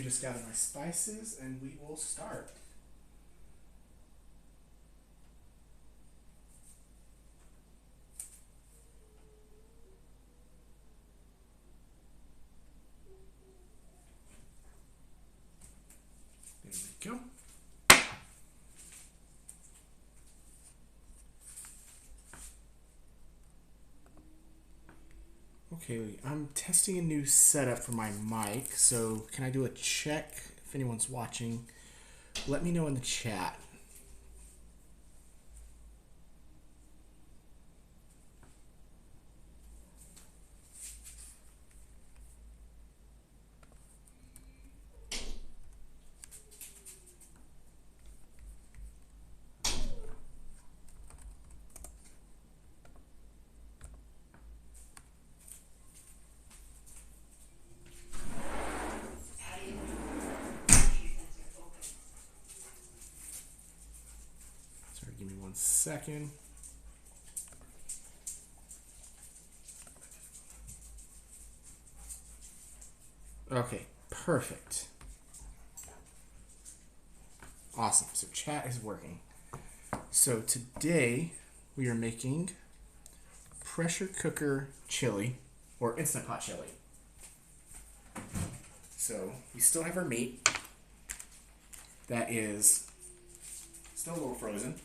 just gather my spices and we will start. There we go. Okay, I'm testing a new setup for my mic, so can I do a check if anyone's watching? Let me know in the chat. Give me 1 second. Okay, perfect. Awesome. So chat is working. So today we are making pressure cooker chili or instant pot chili. So we still have our meat that is still a little frozen.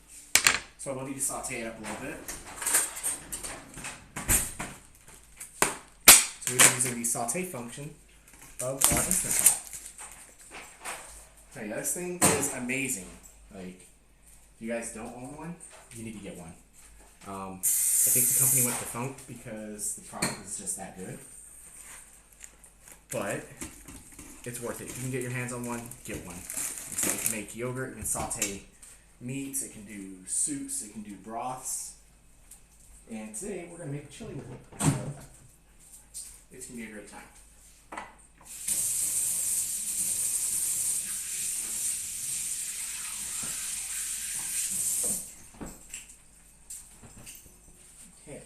So I will need to saute it up a little bit. So we're using the saute function of our Instant Pot. So yeah, this thing is amazing. Like, if you guys don't own one, you need to get one. I think the company went defunct because the product is just that good. But it's worth it. If you can get your hands on one, get one. So it can make yogurt, it can saute meats, it can do soups, it can do broths, and today we're going to make chili with it. So it's going to be a great time. Okay,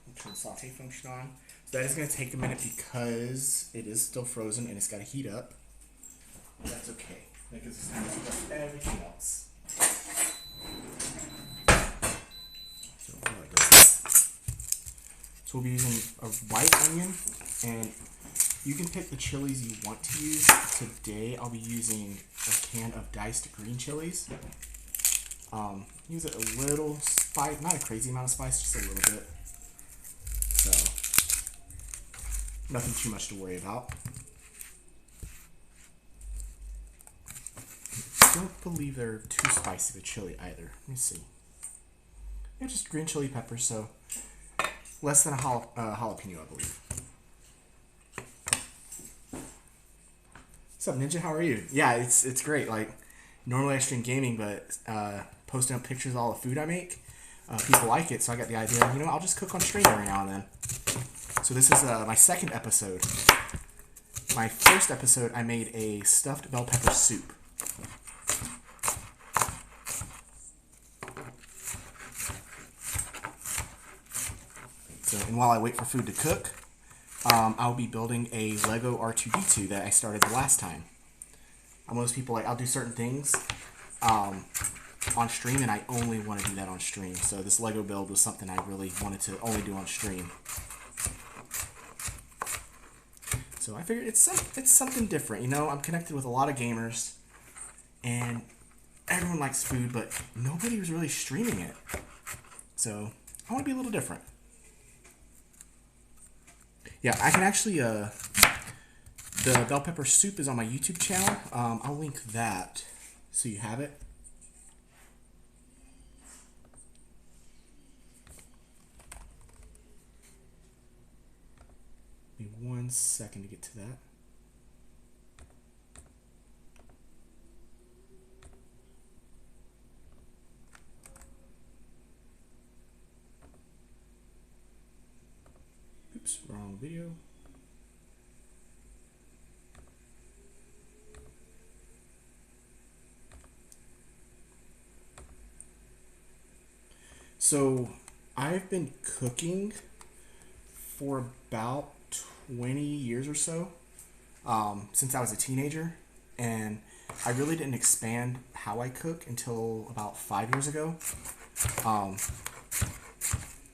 we'll turn the saute function on. So that is going to take a minute because it is still frozen and it's got to heat up. But that's okay. That gives us time to heat up everything else. So we'll be using a white onion, and you can pick the chilies you want to use. Today I'll be using a can of diced green chilies. Use it a little spice, not a crazy amount of spice, just a little bit. So nothing too much to worry about. I don't believe they're too spicy of a chili either. Let me see. Yeah, just green chili peppers, so less than a jalapeno, I believe. What's up, Ninja? How are you? Yeah, it's great. Like, normally I stream gaming, but posting up pictures of all the food I make, people like it, so I got the idea, you know, I'll just cook on stream every now and then. So this is my second episode. My first episode, I made a stuffed bell pepper soup. And while I wait for food to cook, I'll be building a Lego R2D2 that I started the last time. Most people, like, I'll do certain things on stream, and I only want to do that on stream. So this Lego build was something I really wanted to only do on stream. So I figured it's something different. You know, I'm connected with a lot of gamers, and everyone likes food, but nobody was really streaming it. So I want to be a little different. Yeah, I can actually, the bell pepper soup is on my YouTube channel. I'll link that so you have it. Give me 1 second to get to that. Oops, wrong video. So I've been cooking for about 20 years or so. since I was a teenager, and I really didn't expand how I cook until about 5 years ago.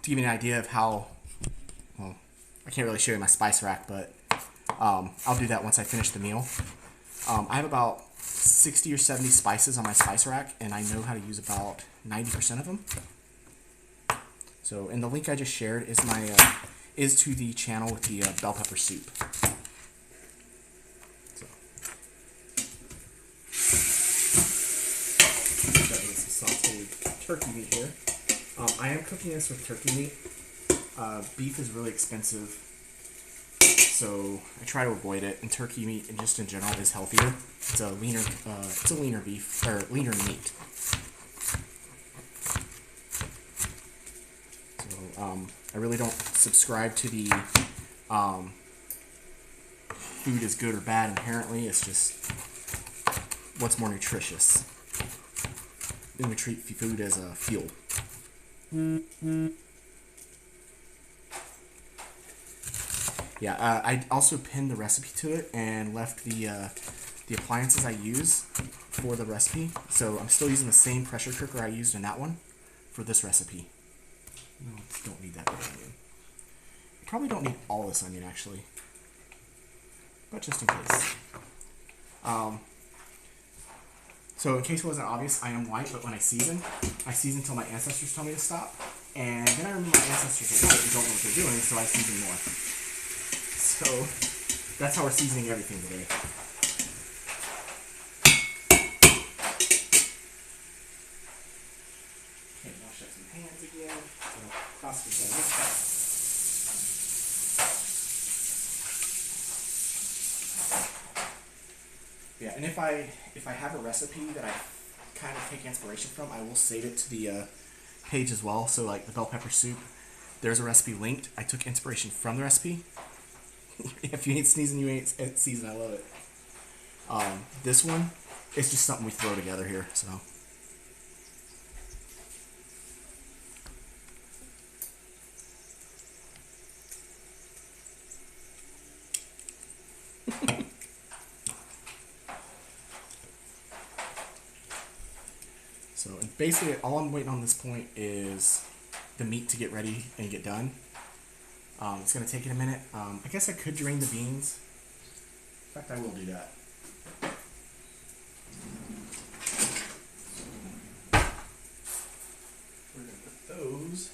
To give you an idea of how, well, I can't really show you my spice rack, but I'll do that once I finish the meal. I have about 60 or 70 spices on my spice rack, and I know how to use about 90% of them. So, and the link I just shared is is to the channel with the bell pepper soup. So, got some sauteed turkey meat here. I am cooking this with turkey meat. Beef is really expensive, so I try to avoid it. And turkey meat, and just in general, is healthier. It's a leaner beef or leaner meat. So I really don't subscribe to the food is good or bad inherently. It's just what's more nutritious. Then we treat food as a fuel. Yeah, I also pinned the recipe to it and left the appliances I use for the recipe. So I'm still using the same pressure cooker I used in that one for this recipe. No, don't need that red onion. You probably don't need all this onion actually, but just in case. So in case it wasn't obvious, I am white, but when I season until my ancestors tell me to stop. And then I remember my ancestors are white and don't know what they're doing, so I season more. So that's how we're seasoning everything today. Okay, wash up some hands again. Yeah, and if I have a recipe that I kind of take inspiration from, I will save it to the page as well. So like the bell pepper soup, there's a recipe linked. I took inspiration from the recipe. If you ain't sneezing, you ain't season. I love it. This one, it's just something we throw together here. So. So basically, all I'm waiting on this point is the meat to get ready and get done. It's going to take it a minute. I guess I could drain the beans. In fact, I will do that. We're going to put those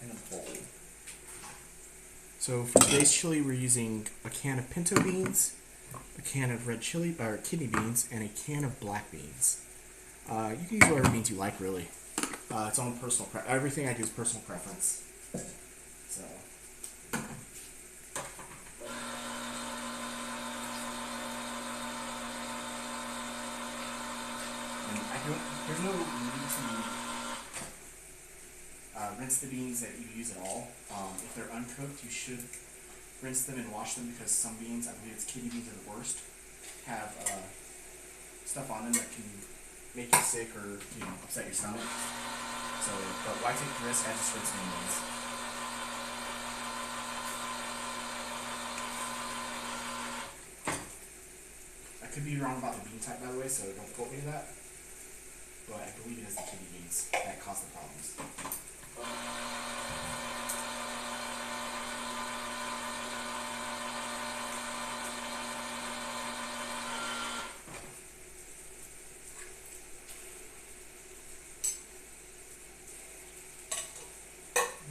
in a bowl. So for today's chili, we're using a can of pinto beans, a can of red chili or kidney beans, and a can of black beans. You can use whatever beans you like, really. It's on personal everything I do is personal preference. So. And there's no need to rinse the beans that you use at all. If they're uncooked, you should rinse them and wash them, because some beans, I believe it's kidney beans, are the worst, have stuff on them that can make you sick or upset your stomach. So, but why take the risk? I just rinse my beans. I could be wrong about the bean type, by the way, so don't quote me to that. But I believe it is the kidney beans that cause the problems.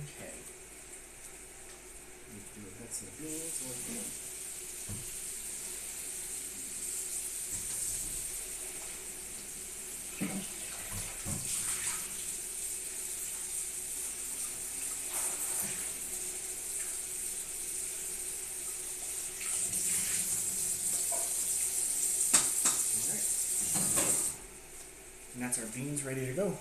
Okay. Need to do a bit of beans. And that's our beans ready to go.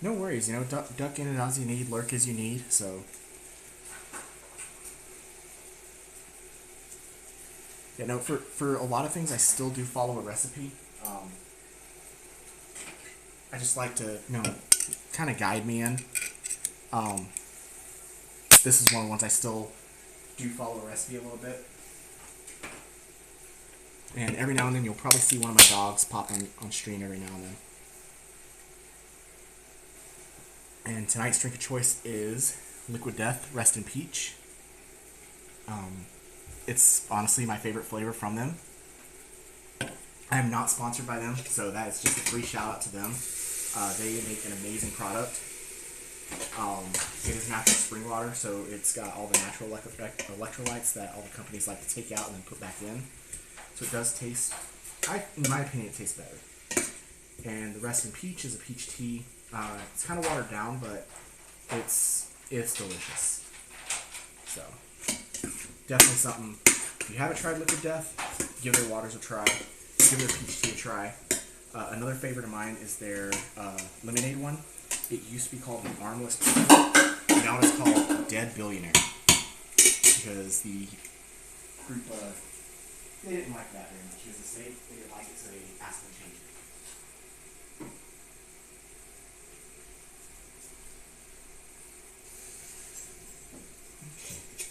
No worries, duck in and out as you need, lurk as you need, so. Yeah, no, for a lot of things, I still do follow a recipe. I just like to, kind of guide me in. This is one of the ones I still do follow a recipe a little bit. And every now and then, you'll probably see one of my dogs pop on stream every now and then. And tonight's drink of choice is Liquid Death Rest in Peach. It's honestly my favorite flavor from them. I am not sponsored by them, so that is just a free shout out to them. They make an amazing product. It is natural spring water, so it's got all the natural electrolytes that all the companies like to take out and then put back in. So it does taste, in my opinion, it tastes better. And the Rest in Peach is a peach tea. It's kind of watered down, but it's delicious. So definitely something. If you haven't tried Liquid Death, give their waters a try. Give their peach tea a try. Another favorite of mine is their lemonade one. It used to be called the Armless Pig. Now it's called Dead Billionaire. Because the group, they didn't like that very much. Because they didn't like it, so they asked them to change it.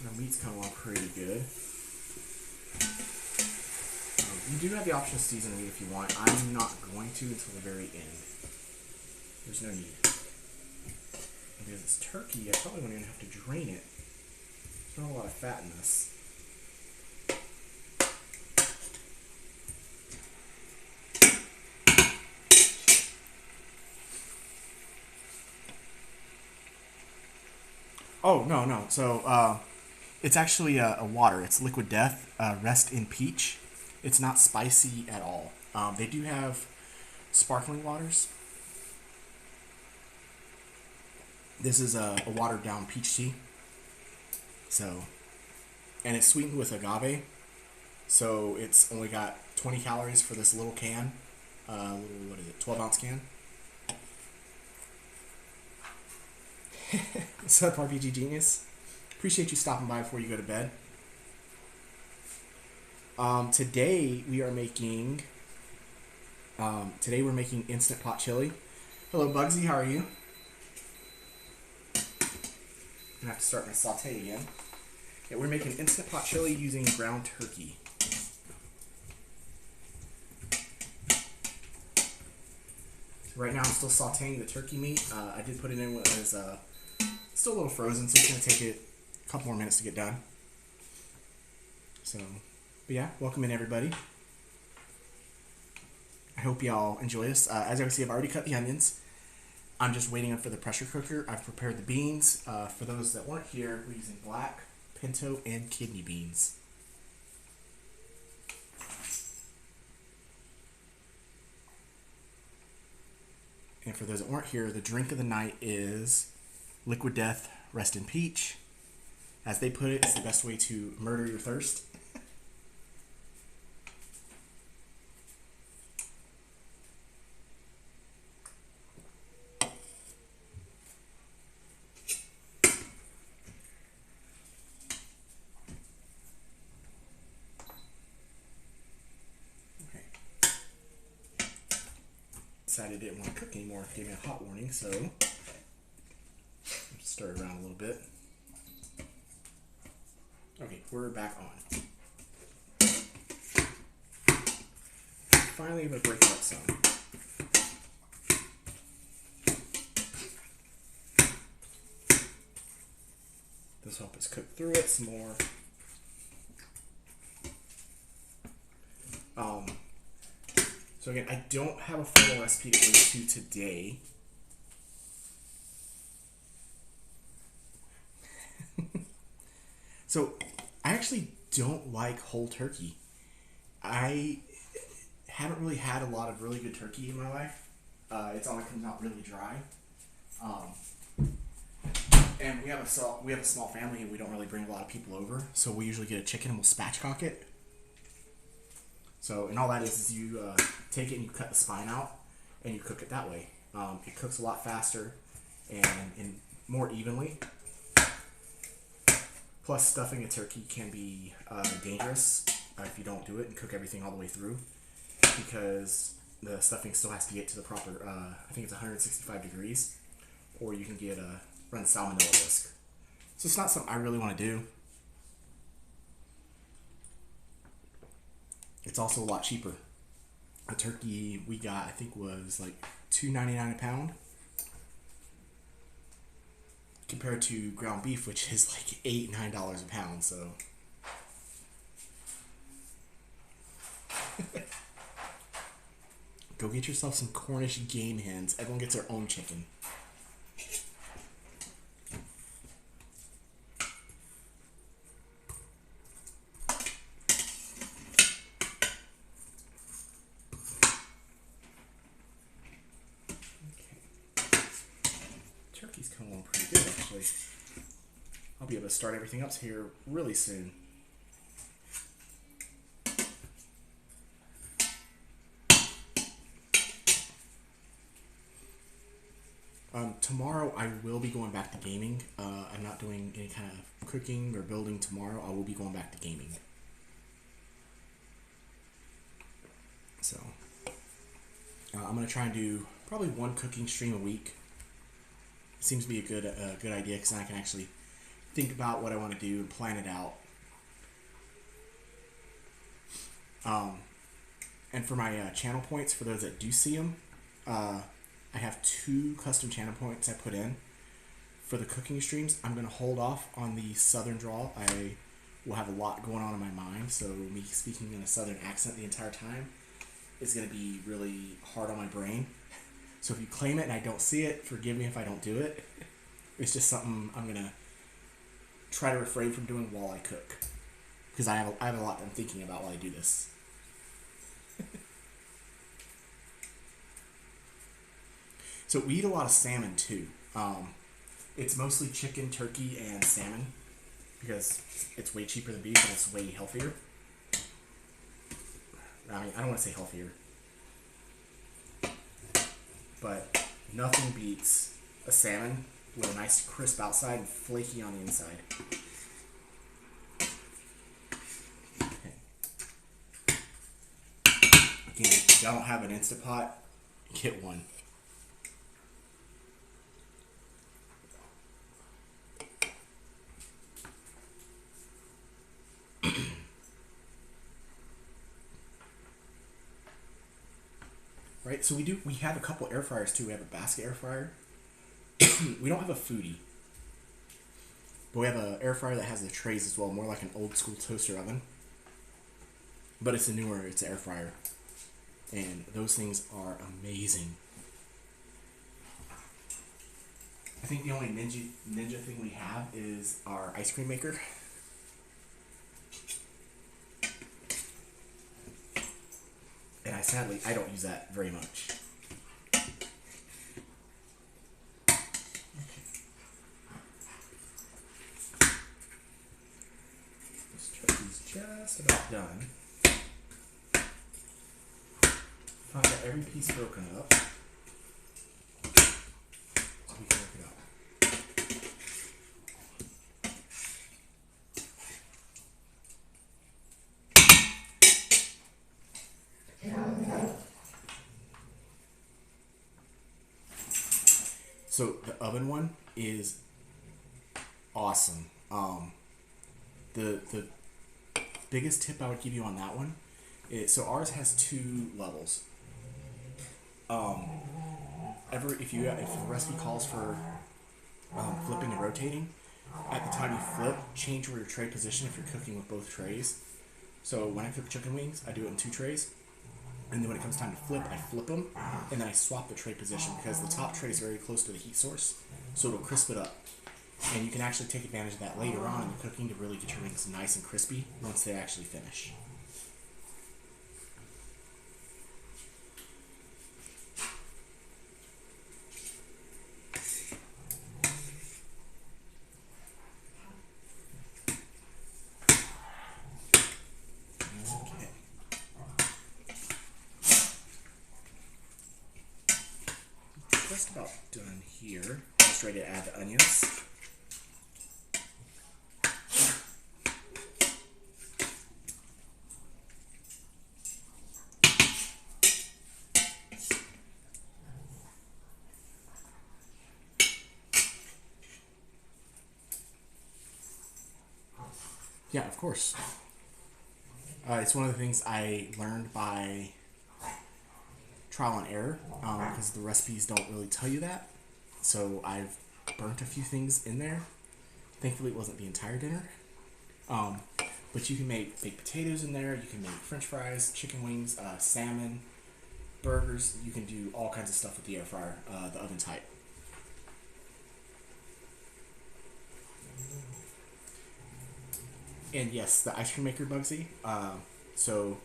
The meat's coming along pretty good. You do have the option to season meat if you want. I'm not going to until the very end. There's no need. Because it's turkey, I probably won't even have to drain it. There's not a lot of fat in this. Oh, no. So, it's actually a water. It's Liquid Death, Rest in Peach. It's not spicy at all. They do have sparkling waters. This is a watered down peach tea. So, and it's sweetened with agave. So it's only got 20 calories for this little can. What is it? 12-ounce can. What's up, RPG Genius? Appreciate you stopping by before you go to bed. Today we're making instant pot chili. Hello, Bugsy. How are you? I'm gonna have to start my saute again. Yeah, we're making instant pot chili using ground turkey. Right now I'm still sauteing the turkey meat. I did put it in when it was still a little frozen, so it's gonna take it a couple more minutes to get done. So, but yeah, welcome in everybody. I hope y'all enjoy this. As you can see, I've already cut the onions. I'm just waiting for the pressure cooker. I've prepared the beans. For those that weren't here, we're using black, pinto, and kidney beans. And for those that weren't here, the drink of the night is Liquid Death Rest in Peach. As they put it, it's the best way to murder your thirst. Decided I didn't want to cook anymore. Gave me a hot warning, so stir it around a little bit. Okay, we're back on. Finally able to break it up some. This will help us cook through it some more. So again, I don't have a formal recipe to link to today. So I actually don't like whole turkey. I haven't really had a lot of really good turkey in my life. It's always comes out really dry. And we have a small family and we don't really bring a lot of people over. So we usually get a chicken and we'll spatchcock it. So, and all that is you take it and you cut the spine out and you cook it that way. It cooks a lot faster and more evenly. Plus, stuffing a turkey can be dangerous if you don't do it and cook everything all the way through, because the stuffing still has to get to the proper, I think it's 165 degrees, or you can get run salmonella risk. So it's not something I really want to do. It's also a lot cheaper. A turkey we got, I think, was like $2.99 a pound, compared to ground beef, which is like $8-9 a pound. So go get yourself some Cornish game hens. Everyone gets their own chicken. Turkey's coming along pretty good, actually. I'll be able to start everything up here really soon. Tomorrow I will be going back to gaming. I'm not doing any kind of cooking or building tomorrow. I will be going back to gaming. So I'm going to try and do probably one cooking stream a week. Seems to be a good idea, because then I can actually think about what I want to do and plan it out. And for my channel points, for those that do see them, I have 2 custom channel points I put in for the cooking streams. I'm going to hold off on the southern drawl. I will have a lot going on in my mind, so me speaking in a southern accent the entire time is going to be really hard on my brain. So if you claim it and I don't see it, forgive me if I don't do it. It's just something I'm going to try to refrain from doing while I cook, because I have a lot I'm thinking about while I do this. So we eat a lot of salmon too. It's mostly chicken, turkey, and salmon, because it's way cheaper than beef and it's way healthier. I mean, I don't want to say healthier, but nothing beats a salmon with a nice crisp outside and flaky on the inside. Okay. Again, if y'all don't have an Instant Pot, get one. Right, so we have a couple air fryers too. We have a basket air fryer. We don't have a foodie, but we have an air fryer that has the trays as well, more like an old school toaster oven. But it's an air fryer, and those things are amazing. I think the only ninja thing we have is our ice cream maker. And sadly, I don't use that very much. This turkey's just about done. I've got every piece broken up, so we can work it out. So the oven one is awesome. The biggest tip I would give you on that one is, so ours has 2 levels. If the recipe calls for flipping and rotating, at the time you flip, change your tray position if you're cooking with both trays. So when I cook chicken wings, I do it in 2 trays. And then when it comes time to flip, I flip them, and then I swap the tray position, because the top tray is very close to the heat source, so it'll crisp it up. And you can actually take advantage of that later on in the cooking to really get your wings nice and crispy once they actually finish. Just about done here. Almost ready to add the onions. Yeah, of course. It's one of the things I learned by trial and error because the recipes don't really tell you that. So I've burnt a few things in there. Thankfully, it wasn't the entire dinner. But you can make baked potatoes in there. You can make French fries, chicken wings, salmon, burgers. You can do all kinds of stuff with the air fryer, the oven type. And yes, the ice cream maker, Bugsy. So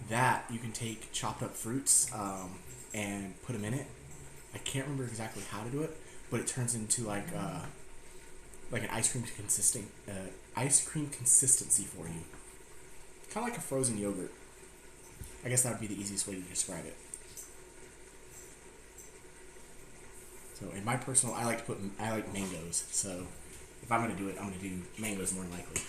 that you can take chopped up fruits and put them in it. I can't remember exactly how to do it, but it turns into like an ice cream consistency for you. Kind of like a frozen yogurt. I guess that would be the easiest way to describe it. So in my personal, I like mangoes. So if I'm gonna do it, I'm gonna do mangoes more than likely.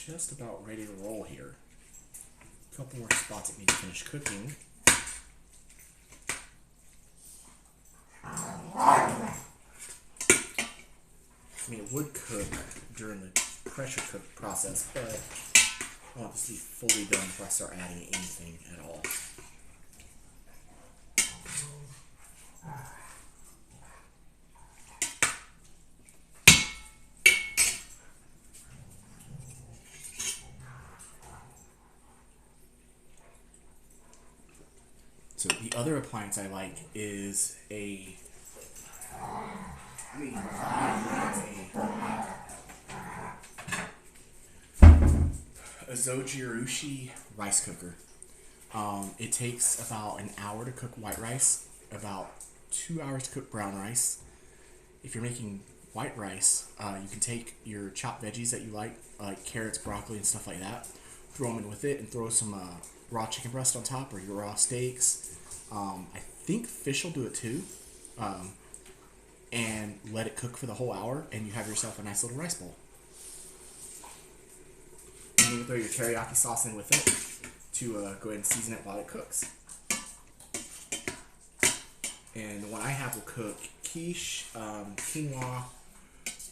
Just about ready to roll here. A couple more spots that need to finish cooking. I mean, it would cook during the pressure cook process, but I want this to be fully done before I start adding anything at all. So the other appliance I like is a Zojirushi rice cooker. It takes about an hour to cook white rice, about 2 hours to cook brown rice. If you're making white rice, you can take your chopped veggies that you like carrots, broccoli, and stuff like that, throw them in with it, and throw some raw chicken breast on top or your raw steaks. I think fish will do it too. And let it cook for the whole hour, and you have yourself a nice little rice bowl. You can throw your teriyaki sauce in with it to go ahead and season it while it cooks. And the one I have will cook quiche, quinoa,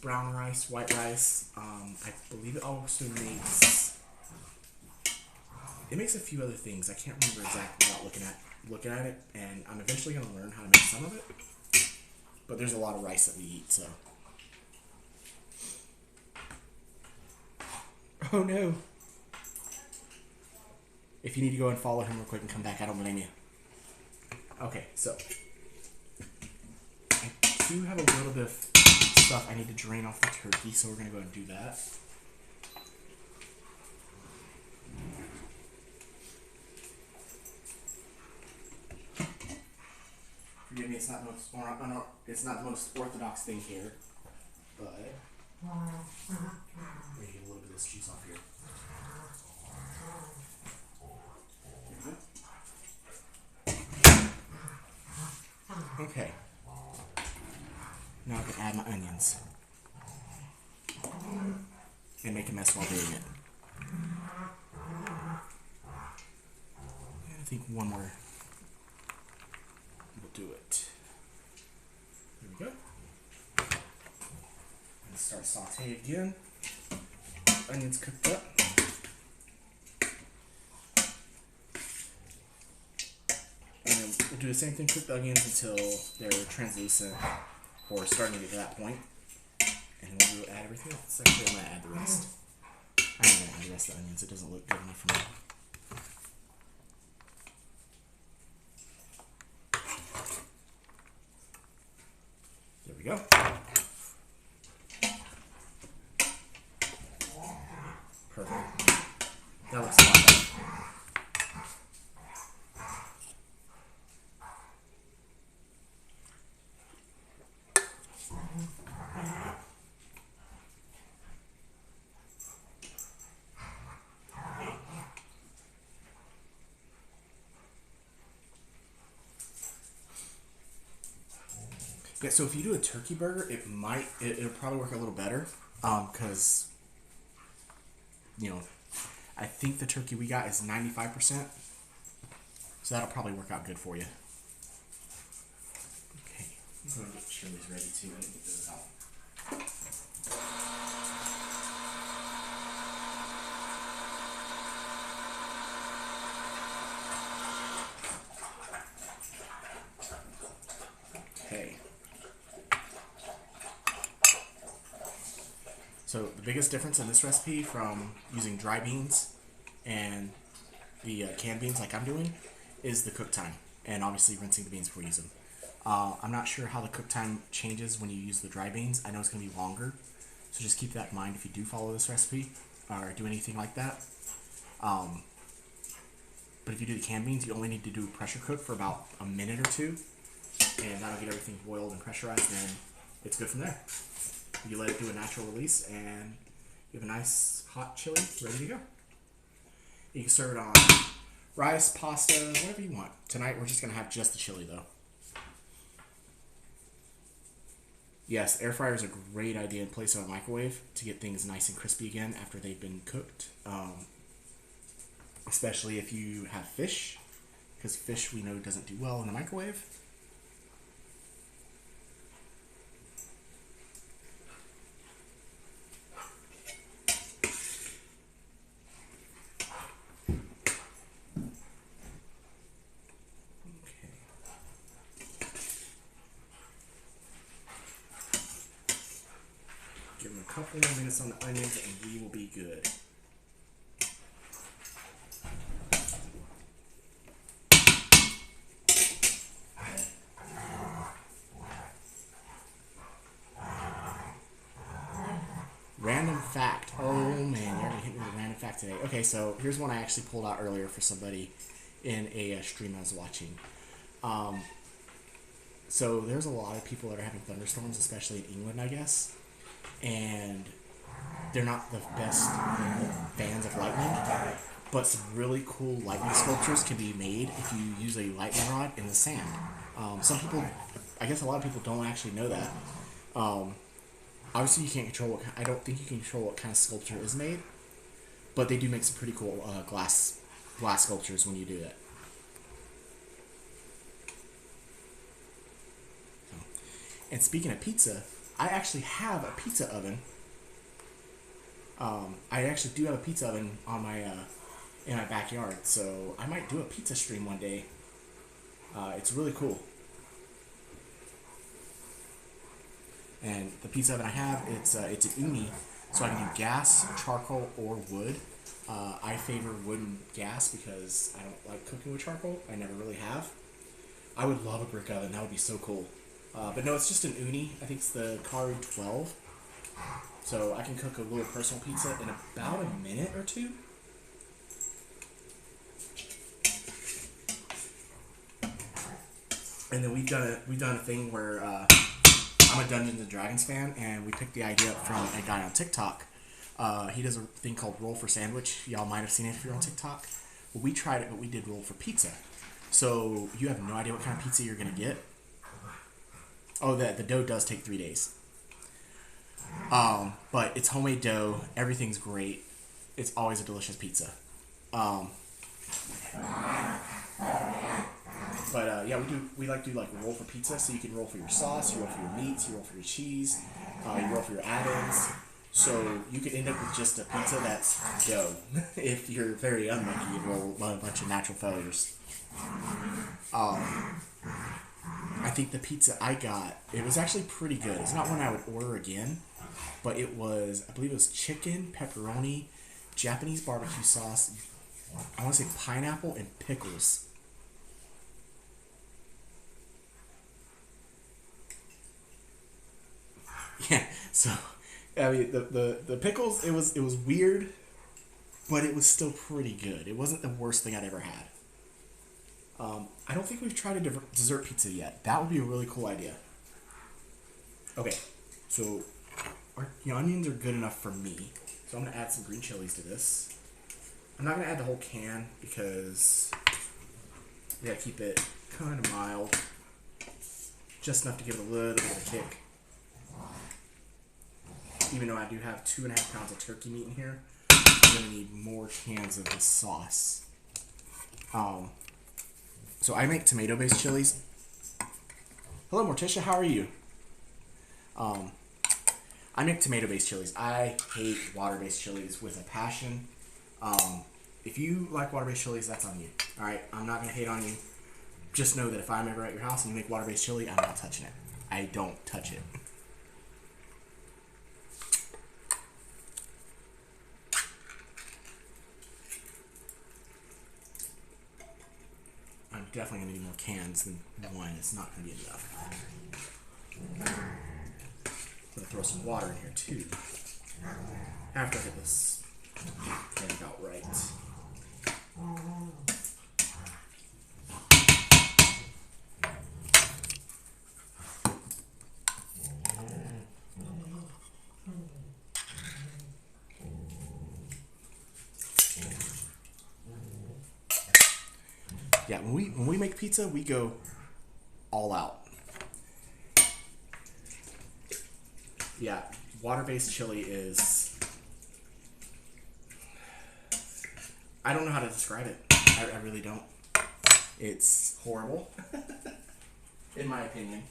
brown rice, white rice. I believe it also makes a few other things. I can't remember exactly without looking at it, and I'm eventually going to learn how to make some of it. But there's a lot of rice that we eat, so. Oh no. If you need to go and follow him real quick and come back, I don't blame you. Okay, so. I do have a little bit of stuff I need to drain off the turkey, so we're going to go ahead and do that. Forgive me, it's not the most orthodox thing here, but I'm going to get a little bit of this juice off here. Okay. Now I can add my onions and make a mess while doing it. And I think one more will do it. There we go. And start sauteing again. Onions cooked up. And then we'll do the same thing, cook the onions until they're translucent or starting to get to that point. And then we'll add everything else. Actually, I'm going to add the rest. I'm going to add the rest of the onions. It doesn't look good enough for me. There we go. Perfect. That looks a lot better. Yeah, so if you do a turkey burger, it'll probably work a little better, because, I think the turkey we got is 95%. So that'll probably work out good for you. Okay, I'm going to get chilies ready too. I didn't get those out. Okay. So the biggest difference in this recipe from using dry beans and the canned beans like I'm doing is the cook time, and obviously rinsing the beans before you use them. I'm not sure how the cook time changes when you use the dry beans. I know it's going to be longer, so just keep that in mind if you do follow this recipe or do anything like that. But if you do the canned beans, you only need to do pressure cook for about a minute or two, and that'll get everything boiled and pressurized, and then it's good from there. You let it do a natural release, and you have a nice hot chili ready to go. You can serve it on rice, pasta, whatever you want. Tonight we're just going to have just the chili though. Yes, air fryer is a great idea in place of a microwave to get things nice and crispy again after they've been cooked. Especially if you have fish, because fish we know doesn't do well in the microwave. Give them a couple more minutes on the onions and we will be good. Random fact. Oh man, you already hit me with a random fact today. Okay, so here's one I actually pulled out earlier for somebody in a stream I was watching. So there's a lot of people that are having thunderstorms, especially in England, I guess. And they're not the best fans of lightning, but some really cool lightning sculptures can be made if you use a lightning rod in the sand. Some people, I guess a lot of people don't actually know that. Obviously you can't control I don't think you can control what kind of sculpture is made, but they do make some pretty cool glass sculptures when you do that. And speaking of pizza, I actually have a pizza oven. I actually do have a pizza oven on my in my backyard, so I might do a pizza stream one day. It's really cool. And the pizza oven I have, it's an uni, so I can do gas, charcoal, or wood. I favor wood and gas because I don't like cooking with charcoal. I never really have. I would love a brick oven. That would be so cool. But no, it's just an uni. I think it's the R2D2. So I can cook a little personal pizza in about a minute or two. And then we've done a thing where I'm a Dungeons and Dragons fan, and we picked the idea up from a guy on TikTok. He does a thing called roll for sandwich. Y'all might have seen it if you're on TikTok. Well, we tried it, but we did roll for pizza. So you have no idea what kind of pizza you're gonna get. Oh, the dough does take 3 days. But it's homemade dough. Everything's great. It's always a delicious pizza. Yeah, we like to do like roll for pizza, so you can roll for your sauce, you roll for your meats, you roll for your cheese, you roll for your add-ins. So you could end up with just a pizza that's dough. If you're very unlucky, you roll a bunch of natural failures. I think the pizza I got, it was actually pretty good. It's not one I would order again, but it was, I believe it was chicken, pepperoni, Japanese barbecue sauce, I want to say pineapple, and pickles. Yeah, so, I mean, the pickles, it was weird, but it was still pretty good. It wasn't the worst thing I'd ever had. I don't think we've tried a dessert pizza yet. That would be a really cool idea. Okay, so our onions are good enough for me. So I'm going to add some green chilies to this. I'm not going to add the whole can because we got to keep it kind of mild. Just enough to give it a little bit of a kick. Even though I do have 2.5 pounds of turkey meat in here, gonna need more cans of this sauce. So I make tomato-based chilies. Hello, Morticia. How are you? I make tomato-based chilies. I hate water-based chilies with a passion. If you like water-based chilies, that's on you. All right, I'm not gonna hate on you. Just know that if I'm ever at your house and you make water-based chili, I'm not touching it. I don't touch it. I'm definitely gonna need more cans than one. It's not gonna be enough. I'm gonna throw some water in here too. After I get this made out right. Yeah, when we make pizza, we go all out. Yeah, water-based chili is... I don't know how to describe it. I really don't. It's horrible, in my opinion.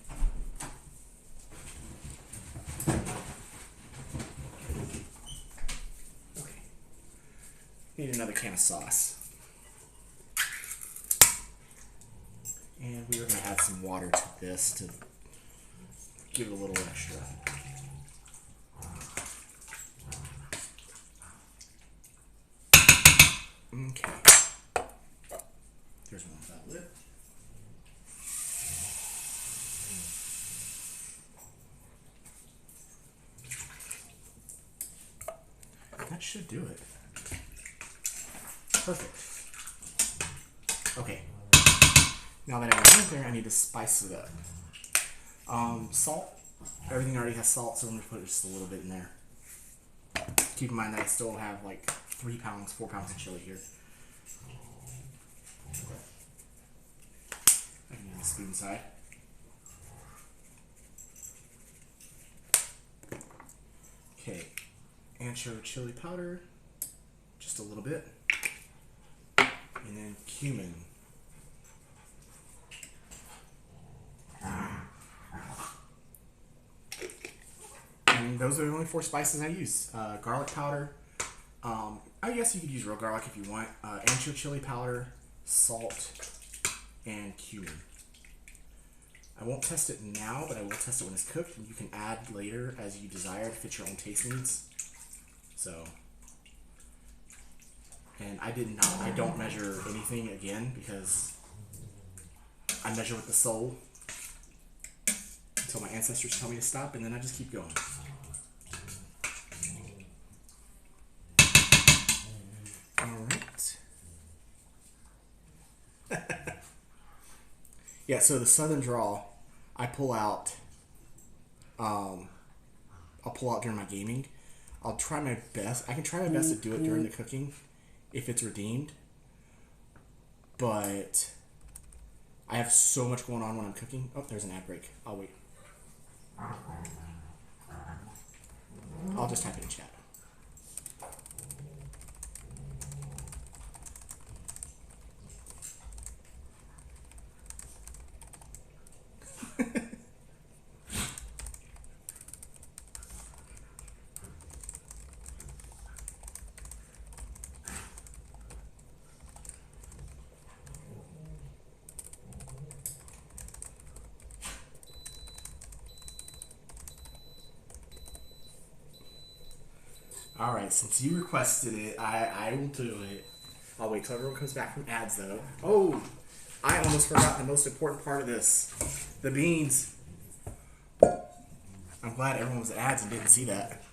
Okay. Need another can of sauce. And we are going to add some water to this to give it a little extra. Okay. Here's one with that lid. That should do it. Perfect. Okay. Now that I got it there, I need to spice it up. Salt. Everything already has salt, so I'm going to put just a little bit in there. Keep in mind that I still have like 3 pounds, 4 pounds of chili here. I can use the spoon side. Okay, anchovy chili powder, just a little bit, and then cumin. And those are the only 4 spices I use. Garlic powder. I guess you could use real garlic if you want. Anchovy chili powder, salt, and cumin. I won't test it now, but I will test it when it's cooked. And you can add later as you desire to fit your own taste needs. So, and I don't measure anything again because I measure with the soul until my ancestors tell me to stop, and then I just keep going. Yeah, so the Southern Draw, I pull out. I'll pull out during my gaming. I'll try my best. I can try my best to do it during the cooking, if it's redeemed. But I have so much going on when I'm cooking. Oh, there's an ad break. I'll wait. I'll just type it in chat. Alright, since you requested it, I will do it. I'll wait till everyone comes back from ads, though. Oh, I almost forgot the most important part of this. The beans. I'm glad everyone was at ads and didn't see that.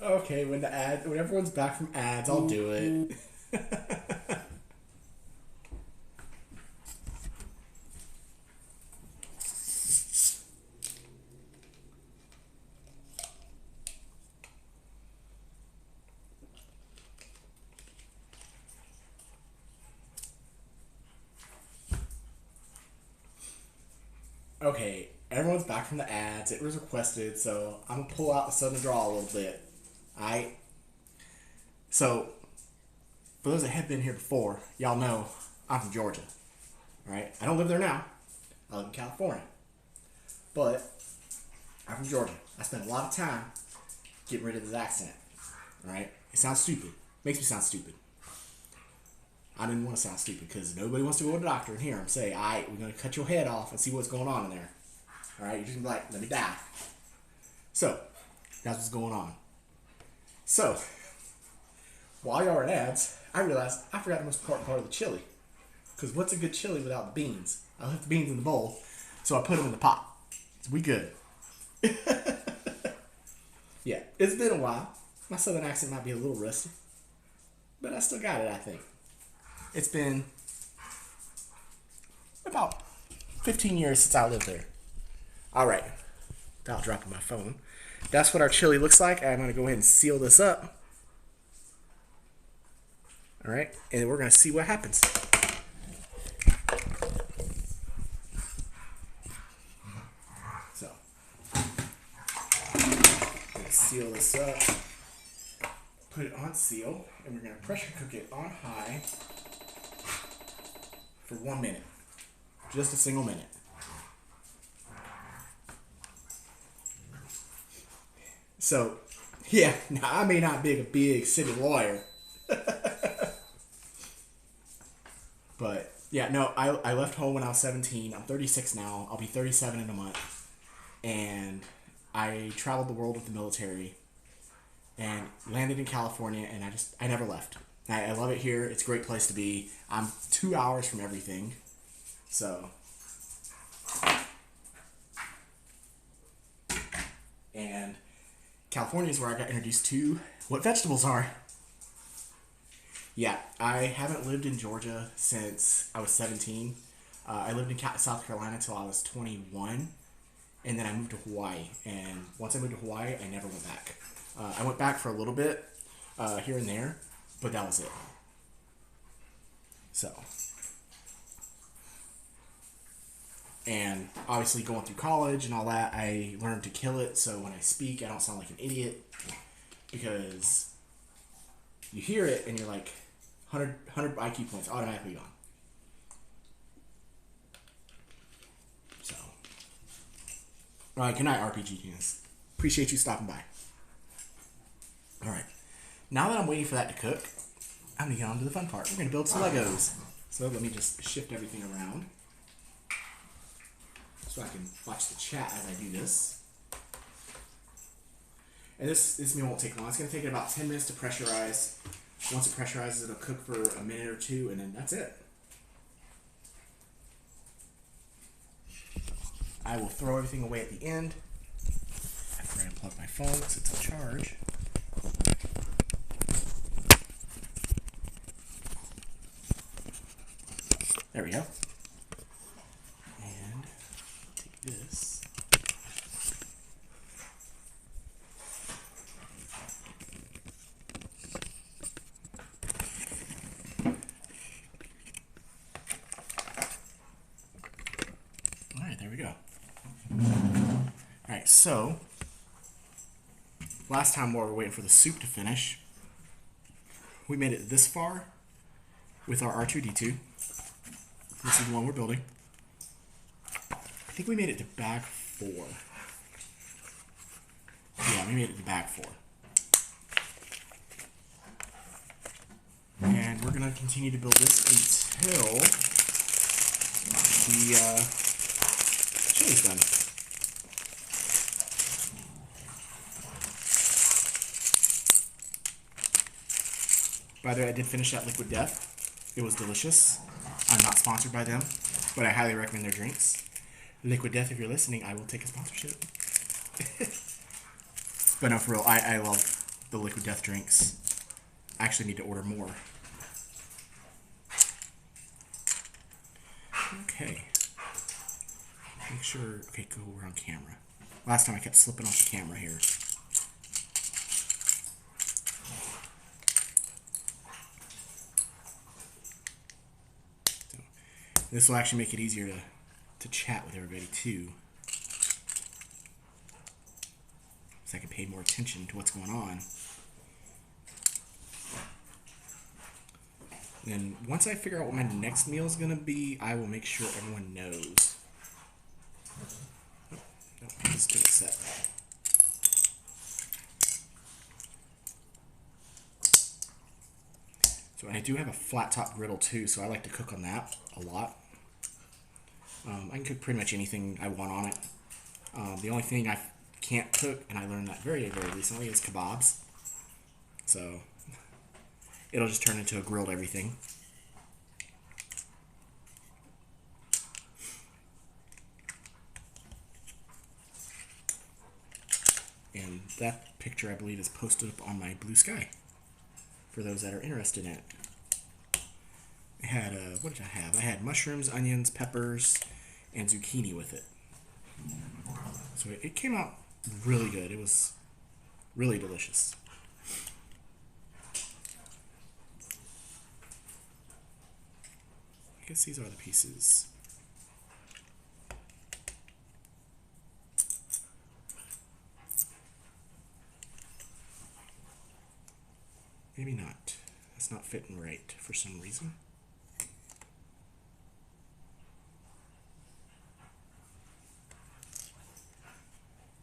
Okay, when everyone's back from ads, I'll do it. Okay, everyone's back from the ads. It was requested, so I'm gonna pull out the Southern draw a little bit. Alright? So, for those that have been here before, y'all know I'm from Georgia. Alright? I don't live there now. I live in California. But, I'm from Georgia. I spent a lot of time getting rid of this accent. Alright? It sounds stupid. Makes me sound stupid. I didn't want to sound stupid because nobody wants to go to the doctor and hear him say, alright, we're going to cut your head off and see what's going on in there. Alright, you're just going to be like, let me die. So, that's what's going on. So, while y'all are in ads, I realized I forgot the most important part of the chili. Because what's a good chili without the beans? I left the beans in the bowl, so I put them in the pot. So we good. Yeah, it's been a while. My southern accent might be a little rusty. But I still got it, I think. It's been about 15 years since I lived there. Alright. Without dropping my phone. That's what our chili looks like. I'm going to go ahead and seal this up. Alright. And we're going to see what happens. So. I'm going to seal this up. Put it on seal. And we're going to pressure cook it on high. For 1 minute. Just a single minute. So, yeah, now I may not be a big city lawyer. But, yeah, no, I left home when I was 17. I'm 36 now. I'll be 37 in a month. And I traveled the world with the military. And landed in California, and I never left. I love it here. It's a great place to be. I'm 2 hours from everything. So. And California is where I got introduced to what vegetables are. Yeah, I haven't lived in Georgia since I was 17. I lived in South Carolina until I was 21. And then I moved to Hawaii. And once I moved to Hawaii, I never went back. I went back for a little bit here and there. But that was it. So. And obviously going through college and all that, I learned to kill it. So when I speak, I don't sound like an idiot. Because you hear it and you're like, 100 IQ points automatically gone. So. Alright, good night, RPG fans. Appreciate you stopping by. Alright. Now that I'm waiting for that to cook, I'm going to get on to the fun part. We're going to build some Legos. So let me just shift everything around so I can watch the chat as I do this. And this meal won't take long. It's going to take it about 10 minutes to pressurize. Once it pressurizes, it'll cook for a minute or two, and then that's it. I will throw everything away at the end. I forgot to unplug my phone because it's on charge. There we go. And take this. Alright, there we go. Alright, so last time while we were waiting for the soup to finish, we made it this far with our R2D2. This is the one we're building. I think we made it to bag 4. Yeah, we made it to bag 4. And we're going to continue to build this until the chili's done. By the way, I did finish that Liquid Death. It was delicious. I'm not sponsored by them, but I highly recommend their drinks. Liquid Death, if you're listening, I will take a sponsorship. But no, for real, I love the Liquid Death drinks. I actually need to order more. Okay. Make sure, okay, go around camera. Last time I kept slipping off the camera here. This will actually make it easier to to chat with everybody too, so I can pay more attention to what's going on. And then once I figure out what my next meal is going to be, I will make sure everyone knows. Oh, no, just get it set. So, and I do have a flat top griddle too, so I like to cook on that a lot. I can cook pretty much anything I want on it. The only thing I can't cook, and I learned that very, very recently, is kebabs. So it'll just turn into a grilled everything. And that picture, I believe, is posted up on my Blue Sky for those that are interested in it. I had, what did I have? I had mushrooms, onions, peppers, and zucchini with it. So it came out really good. It was really delicious. I guess these are the pieces. Maybe not. It's not fitting right for some reason.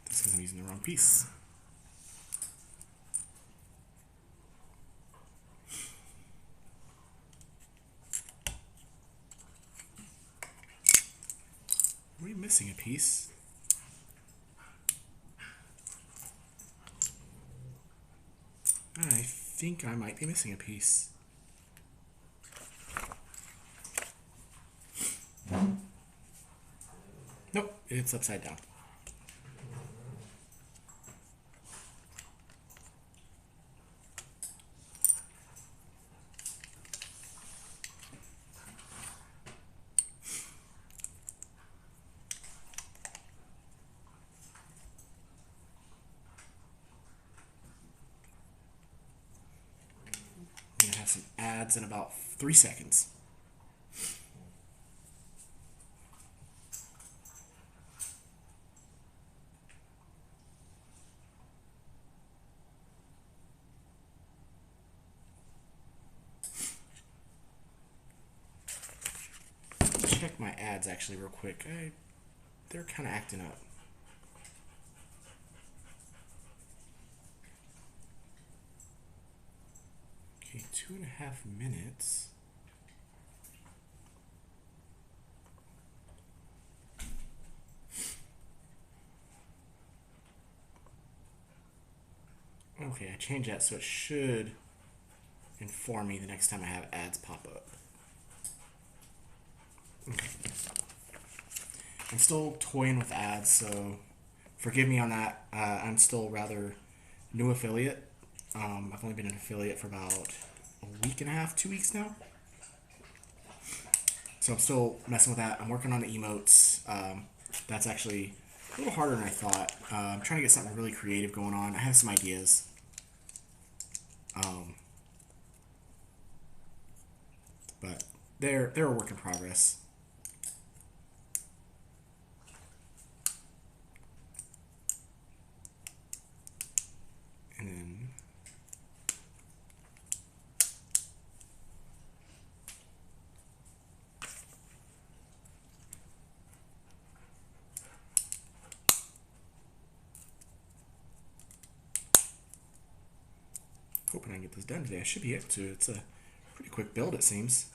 That's because I'm using the wrong piece. Are we missing a piece? I think I might be missing a piece. Nope, it's upside down. I'm going to have some ads in about 3 seconds. Check my ads actually real quick. They're kind of acting up. Okay, 2.5 minutes. Okay, I changed that so it should inform me the next time I have ads pop up. Okay. I'm still toying with ads, so forgive me on that. I'm still rather new affiliate. I've only been an affiliate for about a week and a half, 2 weeks now. So I'm still messing with that. I'm working on the emotes. That's actually a little harder than I thought. I'm trying to get something really creative going on. I have some ideas. But they're a work in progress. And then hoping I can get this done today. I should be able to. It's a pretty quick build, it seems.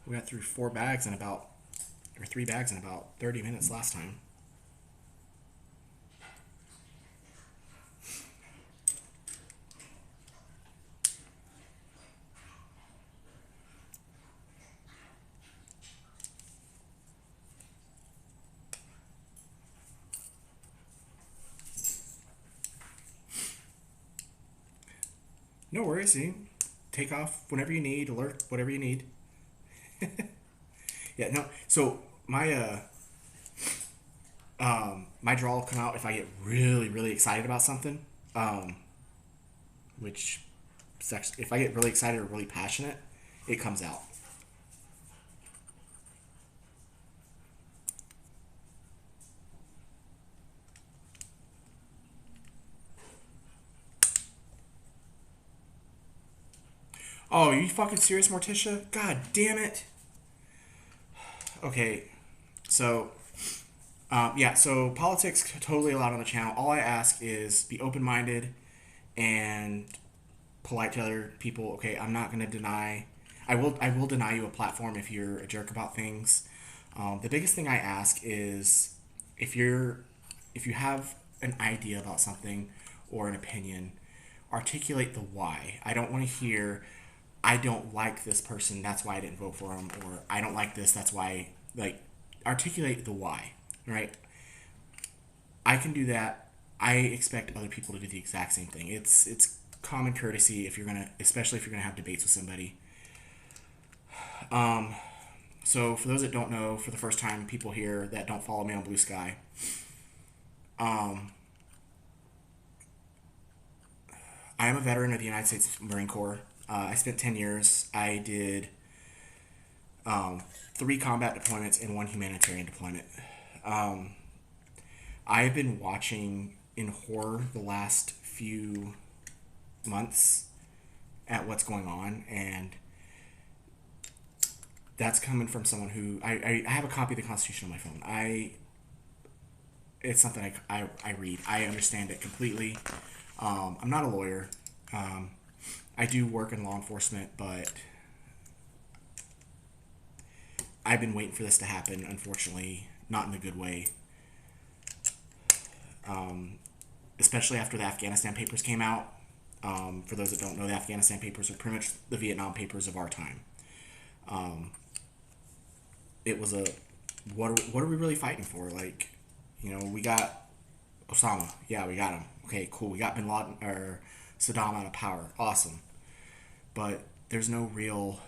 We got through 3 bags in about 30 minutes last time. No worries, you take off whenever you need, alert whatever you need. Yeah, no. So my my draw will come out if I get really, really excited about something. Which if I get really excited or really passionate, it comes out. Oh, are you fucking serious, Morticia? God damn it. Okay, so yeah, so politics totally allowed on the channel. All I ask is be open-minded and polite to other people. Okay, I'm not gonna deny. I will deny you a platform if you're a jerk about things. The biggest thing I ask is if you have an idea about something or an opinion, articulate the why. I don't want to hear I don't like this person, that's why I didn't vote for him, or I don't like this, that's why. Like, articulate the why, right? I can do that. I expect other people to do the exact same thing. It's common courtesy if you're gonna, especially if you're gonna have debates with somebody. So for those that don't know, for the first time, people here that don't follow me on Blue Sky, I am a veteran of the United States Marine Corps. I spent 10 years. I did 3 combat deployments and 1 humanitarian deployment. I have been watching in horror the last few months at what's going on, and that's coming from someone who I have a copy of the Constitution on my phone. It's something I read. I understand it completely. I'm not a lawyer. I do work in law enforcement, but I've been waiting for this to happen, unfortunately, not in a good way. Especially after the Afghanistan papers came out. For those that don't know, the Afghanistan papers are pretty much the Vietnam papers of our time. It was a, what are we really fighting for? Like, we got Osama. Yeah, we got him. Okay, cool. We got Bin Laden, or Saddam out of power. Awesome. But there's no real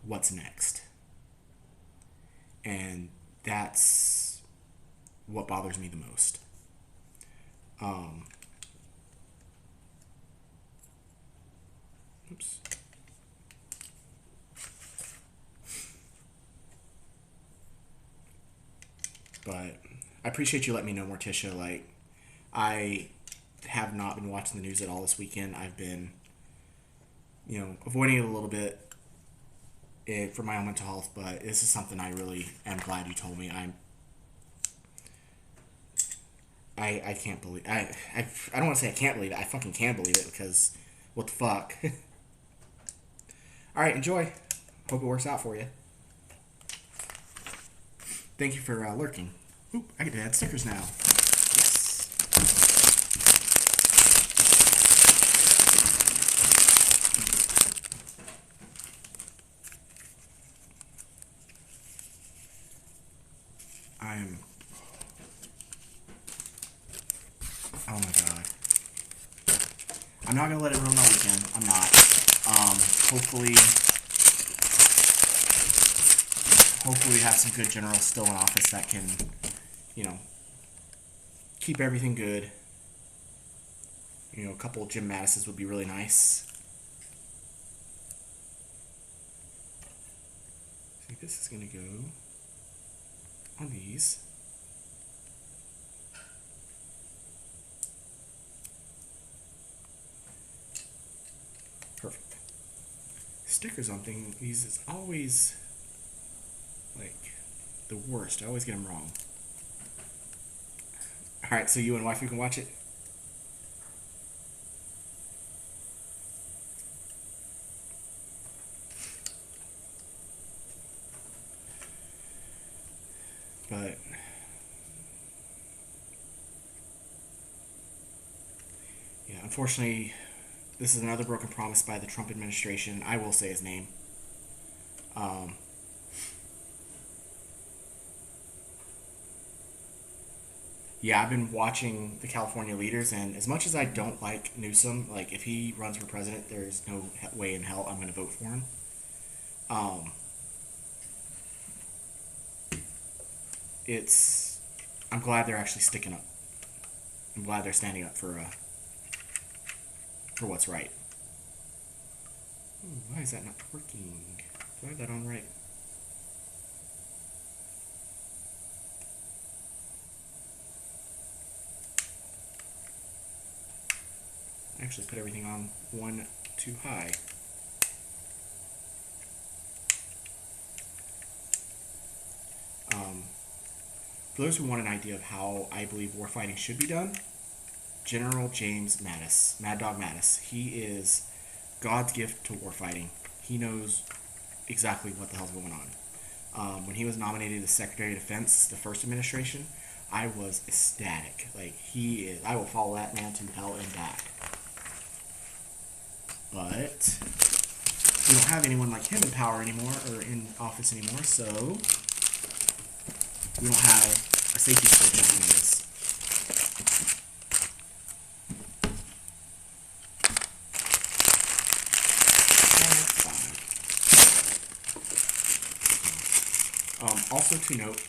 what's next. And that's what bothers me the most. Oops. But I appreciate you letting me know, Morticia. Like, I have not been watching the news at all this weekend. I've been, avoiding it a little bit for my own mental health, but this is something I really am glad you told me. I can't believe I don't want to say I can't believe it. I fucking can believe it, because what the fuck. All right, enjoy. Hope it works out for you. Thank you for lurking. Oop, I get to add stickers now. Yes. Oh my god. I'm not gonna let it ruin my weekend. I'm not. Hopefully we have some good generals still in office that can, keep everything good. A couple of Jim Mattises would be really nice. I think this is gonna go on these. Perfect. Stickers on these is always like the worst. I always get them wrong. Alright, so you and wife, you can watch it. But yeah, unfortunately, this is another broken promise by the Trump administration. I will say his name. Yeah, I've been watching the California leaders, and as much as I don't like Newsom, like, if he runs for president, there's no way in hell I'm going to vote for him. I'm glad they're actually sticking up. I'm glad they're standing up for what's right. Ooh, why is that not working? Do I have that on right? I actually put everything on one too high. For those who want an idea of how I believe warfighting should be done, General James Mattis, Mad Dog Mattis, he is God's gift to warfighting. He knows exactly what the hell's going on. When he was nominated as Secretary of Defense, the first administration, I was ecstatic. Like, he is, I will follow that man to hell and back. But we don't have anyone like him in power anymore, or in office anymore, so we don't have a safety switch on this. Also to note,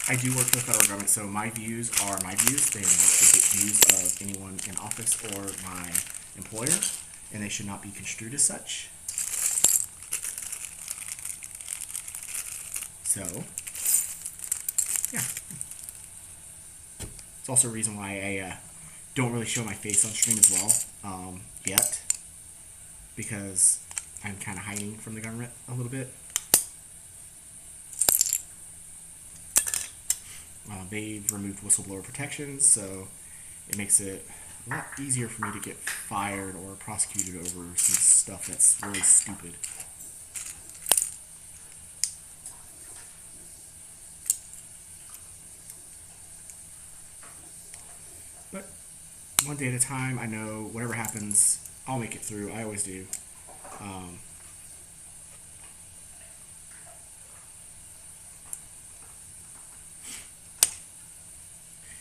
I do work for the federal government, so my views are my views. They are not the views of anyone in office or my employer, and they should not be construed as such. So, yeah. It's also a reason why I don't really show my face on stream as well, yet, because I'm kind of hiding from the government a little bit. They've removed whistleblower protections, so it makes it a lot easier for me to get fired or prosecuted over some stuff that's really stupid. But one day at a time, I know whatever happens, I'll make it through. I always do.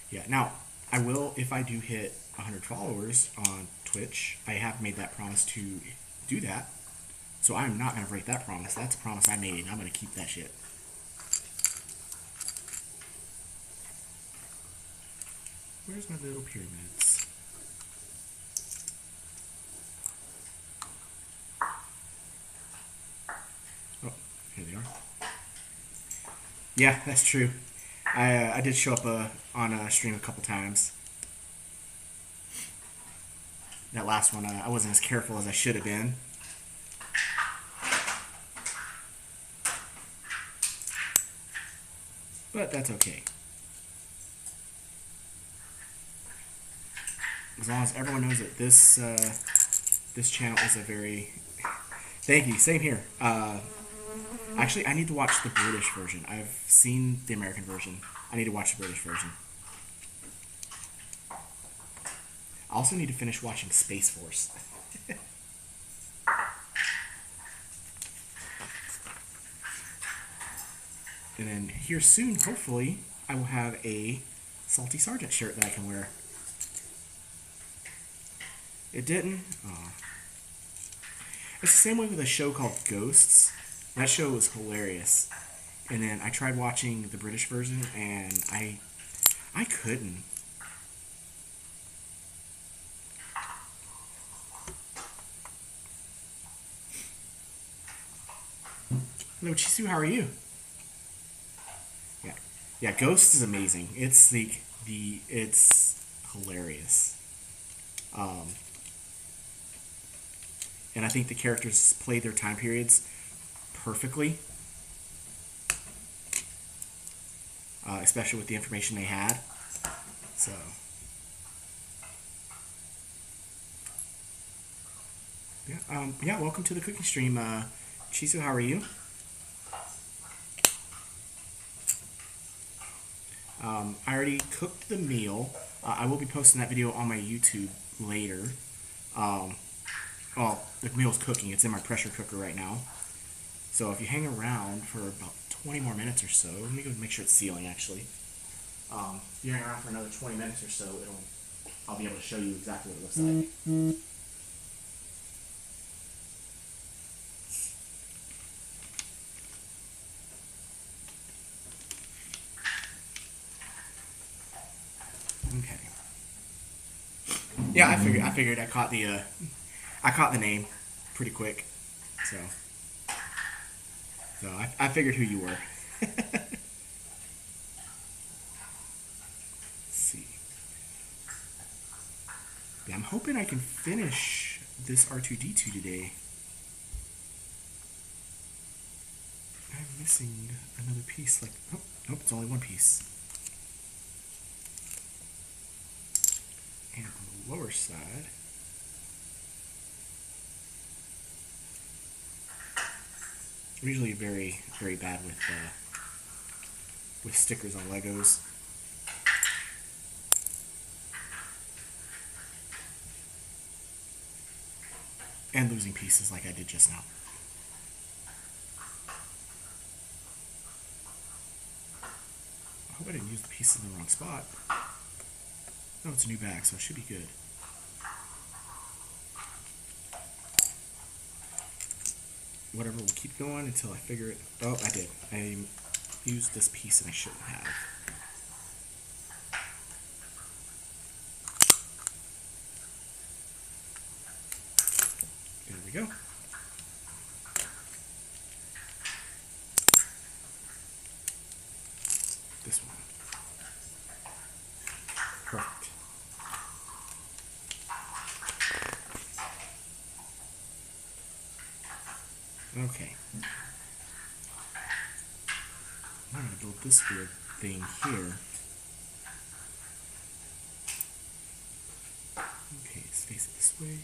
Yeah, now, I will, if I do hit 100 followers on Twitch, I have made that promise to do that. So I'm not going to break that promise. That's a promise I made, and I'm going to keep that shit. Where's my little pyramids? Oh, here they are. Yeah, that's true. I did show up on a stream a couple times. That last one, I wasn't as careful as I should have been. But that's okay. As long as everyone knows that this this channel is a very... Thank you, same here. Actually, I need to watch the British version. I've seen the American version. I need to watch the British version. I also need to finish watching Space Force. And then here soon, hopefully, I will have a Salty Sergeant shirt that I can wear. It didn't? Aw. It's the same way with a show called Ghosts. That show was hilarious. And then I tried watching the British version, and I couldn't. Hello, Chisu, how are you? Yeah, Ghosts is amazing. It's it's hilarious. And I think the characters played their time periods perfectly. Especially with the information they had. So. Yeah, yeah, welcome to the cooking stream. Chisu, how are you? I already cooked the meal. I will be posting that video on my YouTube later. Well, the meal's cooking. It's in my pressure cooker right now. So if you hang around for about 20 more minutes or so, let me go make sure it's sealing actually. If you hang around for another 20 minutes or so, I'll be able to show you exactly what it looks like. Okay. Yeah, I figured I caught the name pretty quick. So I figured who you were. Let's see. Yeah, I'm hoping I can finish this R2D2 today. I'm missing another piece. Like, oh, nope, it's only one piece. lower side. I'm usually very, very bad with stickers on Legos. And losing pieces like I did just now. I hope I didn't use the pieces in the wrong spot. No, it's a new bag, so it should be good. Whatever, we'll keep going until I figure it. Oh, I did. I used this piece and I shouldn't have. There we go. This one. Perfect. Okay. I'm going to build this weird thing here. Okay, let's face it this way.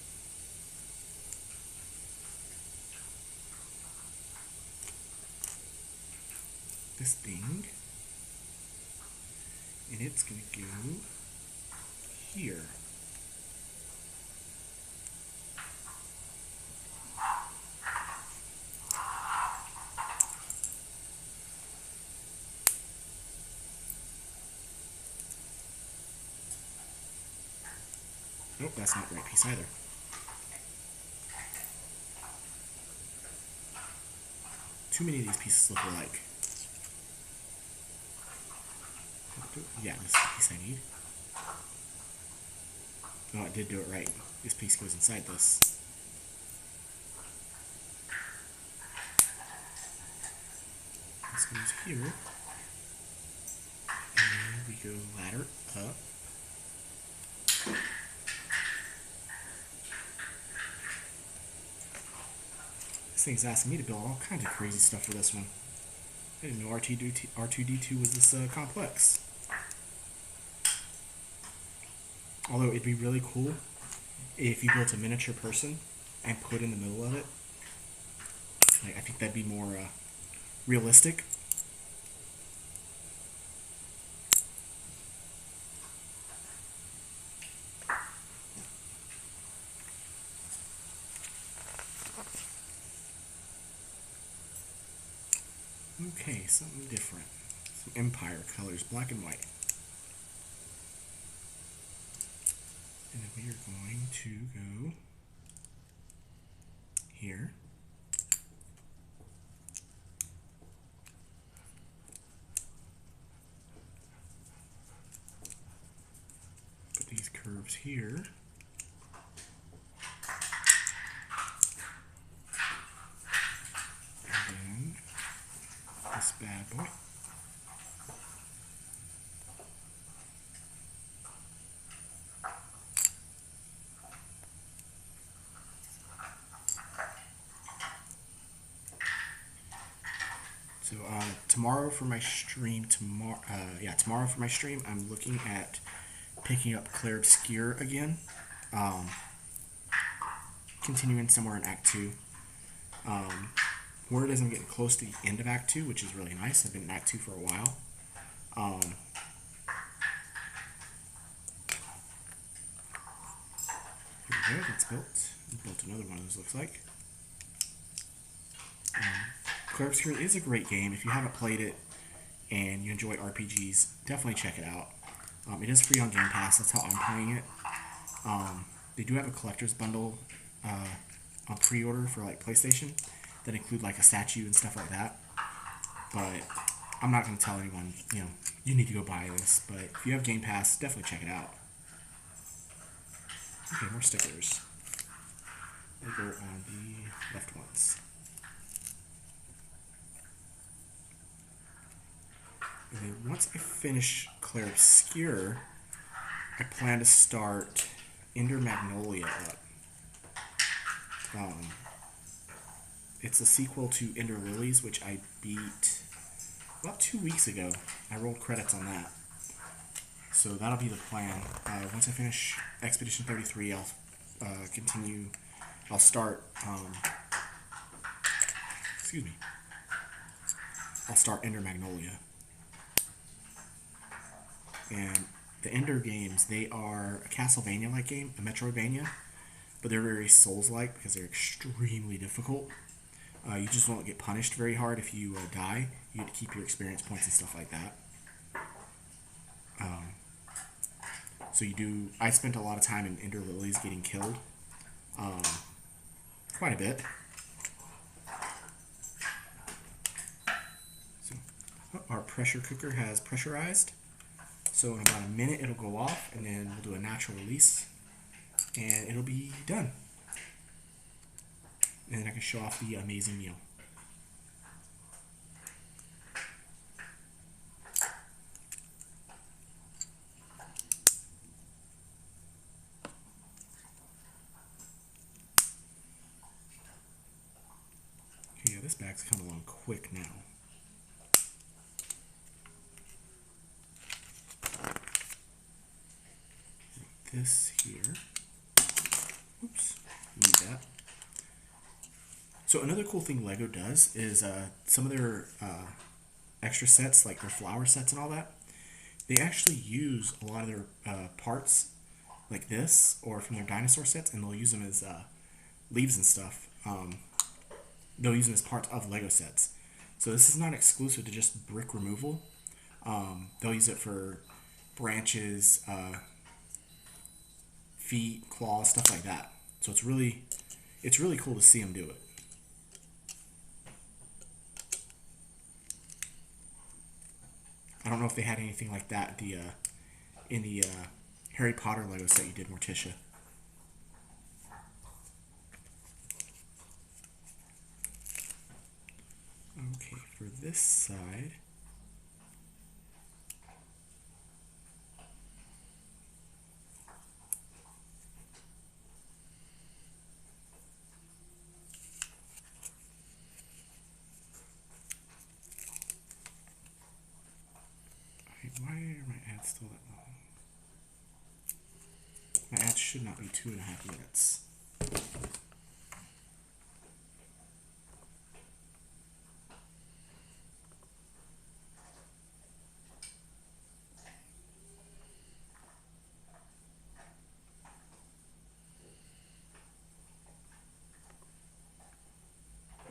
This thing. And it's going to go here. Nope, that's not the right piece either. Too many of these pieces look alike. Yeah, this is the piece I need. Oh, it did do it right. This piece goes inside this. This goes here. And we go ladder up. This thing's asking me to build all kinds of crazy stuff for this one. I didn't know R2D2 was this complex. Although it'd be really cool if you built a miniature person and put in the middle of it. Like, I think that'd be more realistic. Okay, something different. Some Empire colors, black and white. And then we are going to go here. Put these curves here. And then this bad boy. So tomorrow for my stream, tomorrow for my stream, I'm looking at picking up Clair Obscure again. Continuing somewhere in Act 2. Word is I'm getting close to the end of Act 2, which is really nice. I've been in Act 2 for a while. Here we go, that's built. Built another one of those, looks like. Clair Obscure is a great game. If you haven't played it and you enjoy RPGs, definitely check it out. It is free on Game Pass. That's how I'm playing it. They do have a collector's bundle on pre-order for like PlayStation that include like a statue and stuff like that. But I'm not going to tell anyone, you need to go buy this. But if you have Game Pass, definitely check it out. Okay, more stickers. They go on the left ones. And then once I finish Clair Obscure, I plan to start Ender Magnolia up. It's a sequel to Ender Lilies, which I beat about 2 weeks ago. I rolled credits on that. So that'll be the plan. Once I finish Expedition 33, I'll continue. I'll start. Excuse me. I'll start Ender Magnolia. And the Ender games, they are a Castlevania-like game, a Metroidvania, but they're very Souls-like because they're extremely difficult. You just won't get punished very hard if you die. You get to keep your experience points and stuff like that. So you do. I spent a lot of time in Ender Lilies getting killed, quite a bit. So our pressure cooker has pressurized. So in about a minute it'll go off, and then we'll do a natural release, and it'll be done. And then I can show off the amazing meal. Okay, yeah, this bag's coming along quick now. This here. Oops, need that. So another cool thing Lego does is some of their extra sets, like their flower sets and all that, they actually use a lot of their parts like this, or from their dinosaur sets, and they'll use them as leaves and stuff. They'll use them as parts of Lego sets. So this is not exclusive to just brick removal. They'll use it for branches, feet, claws, stuff like that. So it's really cool to see them do it. I don't know if they had anything like that in the Harry Potter Lego set you did, Morticia. Okay, for this side, why are my ads still that long? My ads should not be 2.5 minutes.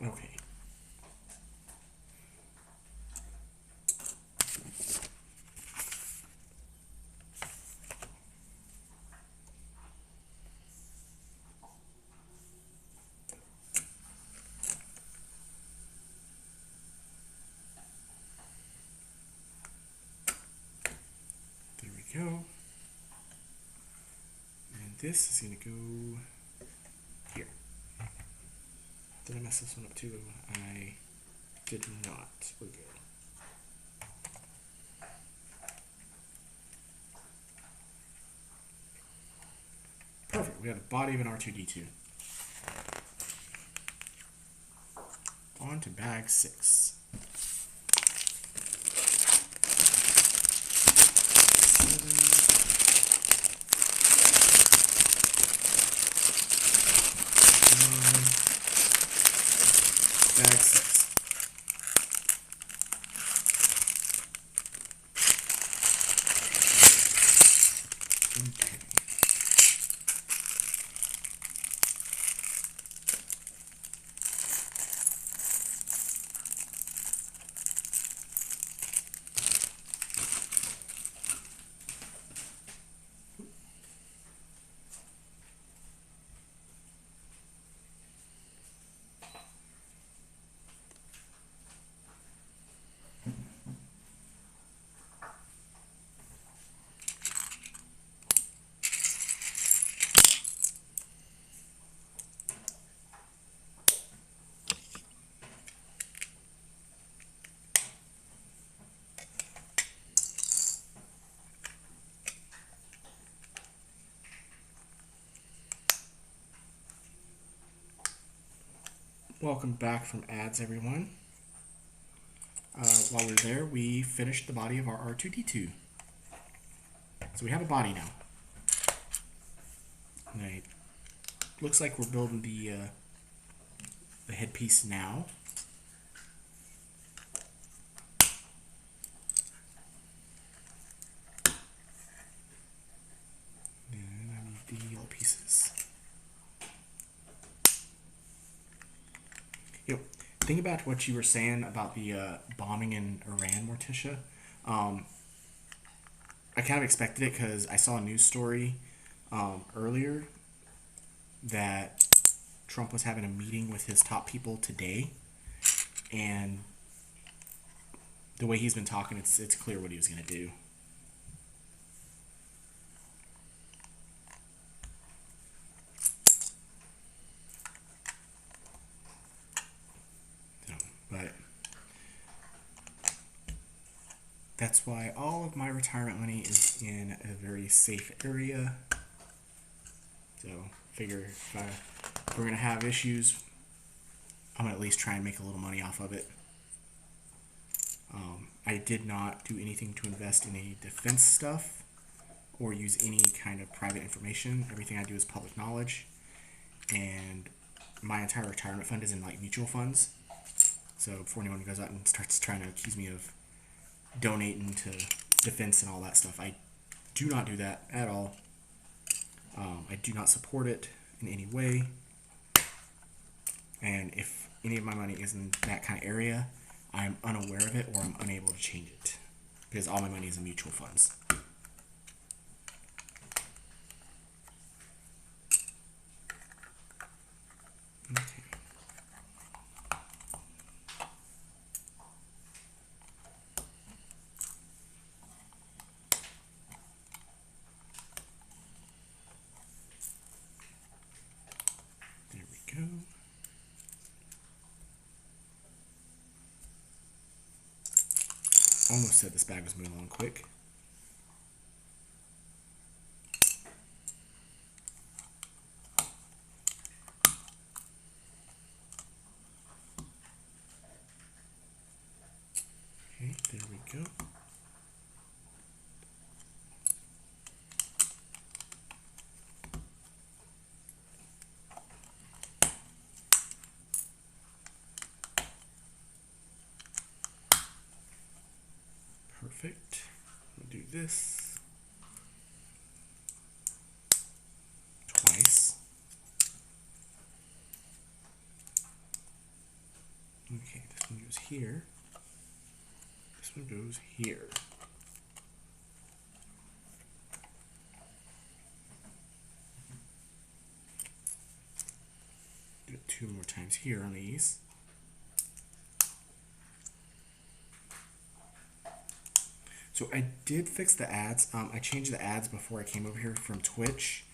Okay. There we go. And this is going to go here. Did I mess this one up too? I did not. We're good. Perfect. We have the body of an R2D2. On to bag 6. Bag 6. Okay. Welcome back from ads, everyone. While we're there, we finished the body of our R2D2. So we have a body now. Right. Looks like we're building the headpiece now. Then I need the yellow pieces. Yep. Think about what you were saying about the bombing in Iran, Morticia. I kind of expected it because I saw a news story earlier that Trump was having a meeting with his top people today, and the way he's been talking, it's clear what he was going to do. So, but that's why all of my retirement money is in a very safe area. So figure if we're going to have issues, I'm going to at least try and make a little money off of it. I did not do anything to invest in any defense stuff or use any kind of private information. Everything I do is public knowledge. And my entire retirement fund is in like mutual funds. So before anyone goes out and starts trying to accuse me of donating to defense and all that stuff, I do not do that at all. I do not support it in any way. And if any of my money is in that kind of area, I'm unaware of it or I'm unable to change it because all my money is in mutual funds. Okay. There we go. Almost said this bag was moving along quick. Okay, there we go. Perfect. We'll do this twice. Okay, this one goes here. This one goes here. Do it 2 more times here on these. So I did fix the ads. I changed the ads before I came over here from Twitch,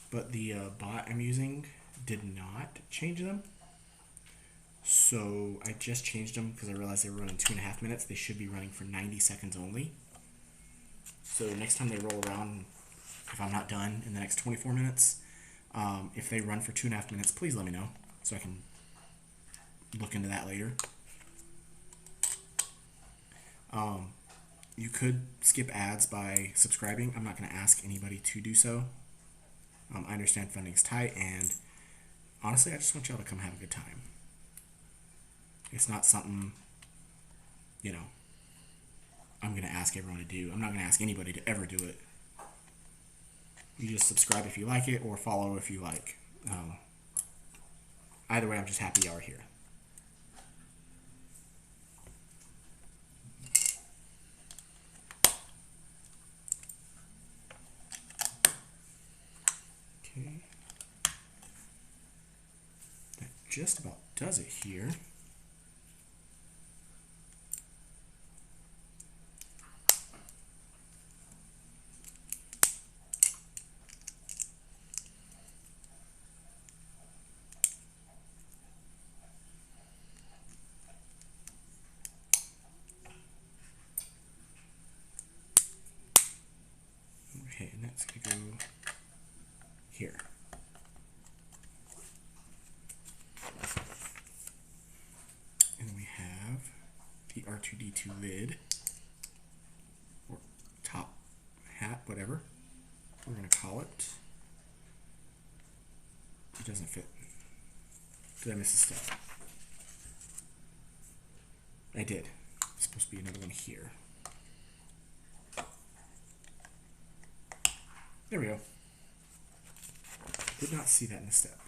but the bot I'm using did not change them. So I just changed them because I realized they were running 2.5 minutes. They should be running for 90 seconds only. So next time they roll around, if I'm not done in the next 24 minutes, if they run for 2.5 minutes, please let me know so I can look into that later. You could skip ads by subscribing. I'm not going to ask anybody to do so. I understand funding's tight, and honestly, I just want y'all to come have a good time. It's not something, you know, I'm going to ask everyone to do. I'm not going to ask anybody to ever do it. You just subscribe if you like it, or follow if you like. Either way, I'm just happy y'all are here. Okay. That just about does it here. Okay, and that's going to go here. And we have the R2D2 lid, or top hat, whatever. whatever. We're going to call it. It doesn't fit. Did I miss a step? I did. There's supposed to be another one here. There we go. Did not see that in the step.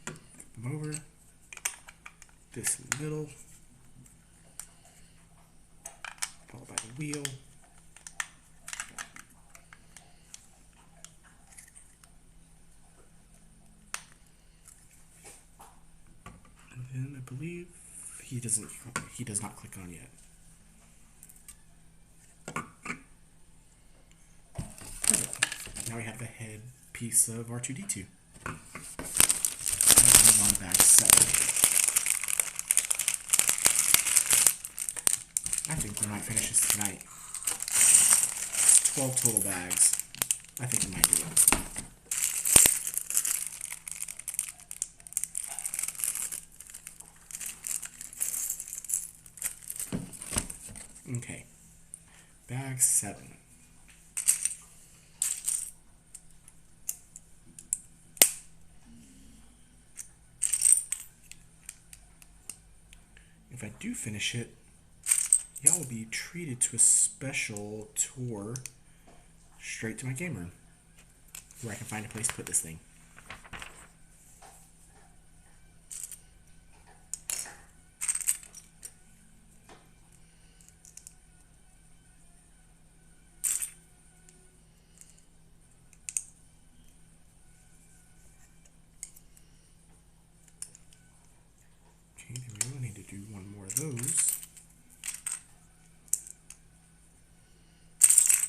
Flip them over. This in the middle. Followed by the wheel. And then I believe he does not click on yet. Perfect. Now we have the head piece of R2D2. On bag 7. I think we might finish this tonight. 12 total bags. I think we might do it. Okay. Bag 7. If I do finish it, y'all will be treated to a special tour straight to my game room, where I can find a place to put this thing. Okay, there we go. I need to do one more of those.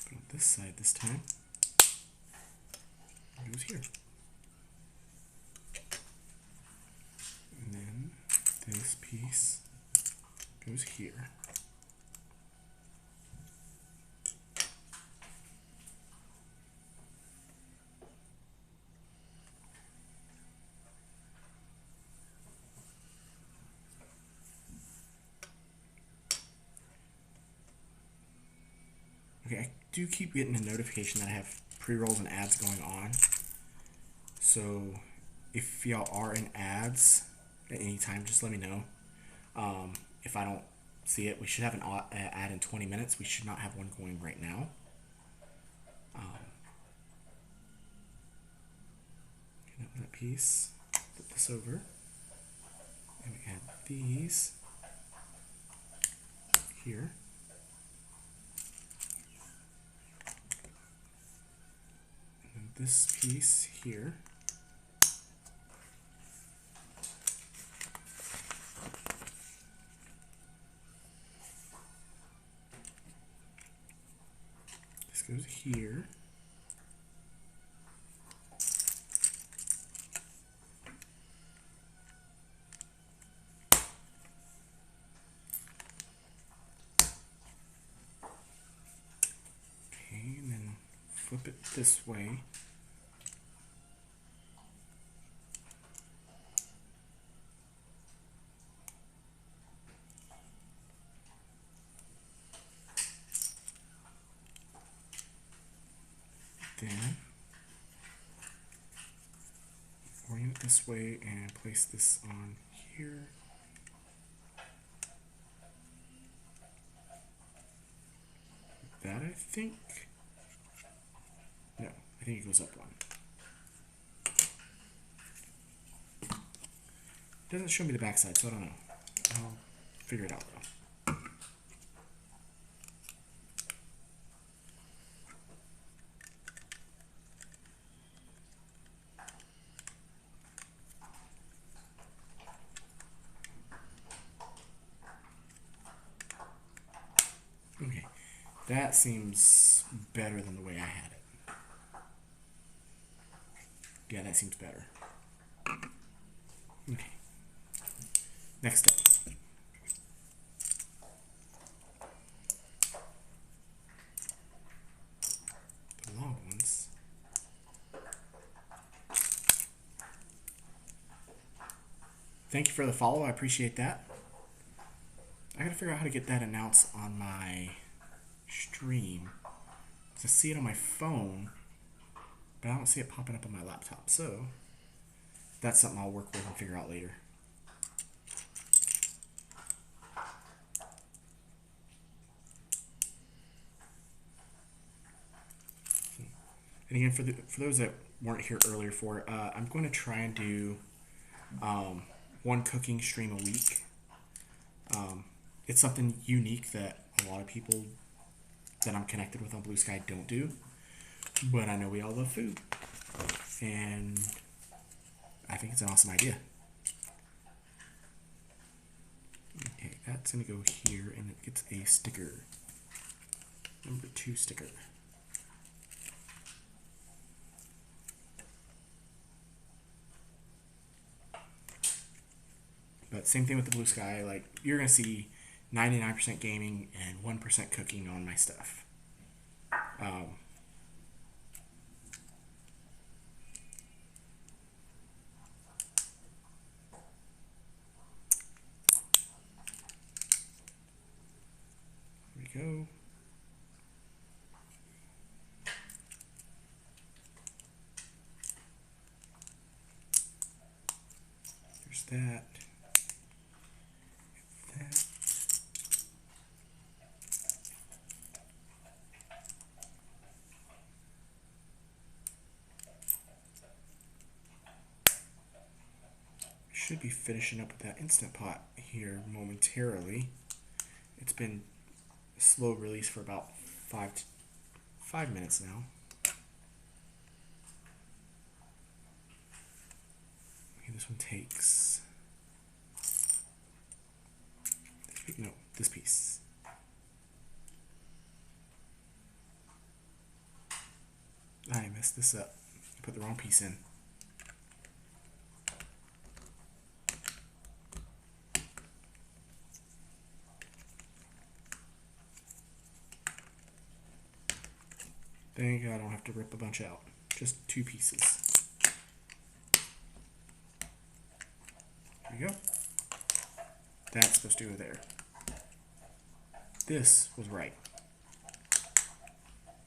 Put on this side this time. It goes here. And then this piece goes here. Okay, I do keep getting a notification that I have pre-rolls and ads going on. So if y'all are in ads at any time, just let me know. If I don't see it, we should have an ad in 20 minutes. We should not have one going right now. Get that piece, flip this over, and we add these here. This piece here. This goes here. Okay, and then flip it this way. Then orient it this way and place this on here. That I think. No, I think it goes up one. Doesn't show me the backside, so I don't know. I'll figure it out though. Okay, that seems better than the way I had it. Yeah, that seems better. Okay. Next step. The long ones. Thank you for the follow. I appreciate that. I gotta figure out how to get that announced on my stream. I see it on my phone, but I don't see it popping up on my laptop. So that's something I'll work with and figure out later. And again, for those that weren't here earlier for it, I'm going to try and do one cooking stream a week. It's something unique that a lot of people that I'm connected with on Blue Sky don't do, but I know we all love food, and I think it's an awesome idea. Okay, that's going to go here, and it gets a sticker. Number 2 sticker. But same thing with the Blue Sky. Like, you're going to see 99% gaming and 1% cooking on my stuff. There we go. There's that. That. Should be finishing up with that Instant Pot here momentarily. It's been a slow release for about 5 minutes now. Okay, this one takes this piece. I messed this up. I put the wrong piece in. Thank God I don't have to rip a bunch out. Just 2 pieces. There we go. That's supposed to go there. This was right.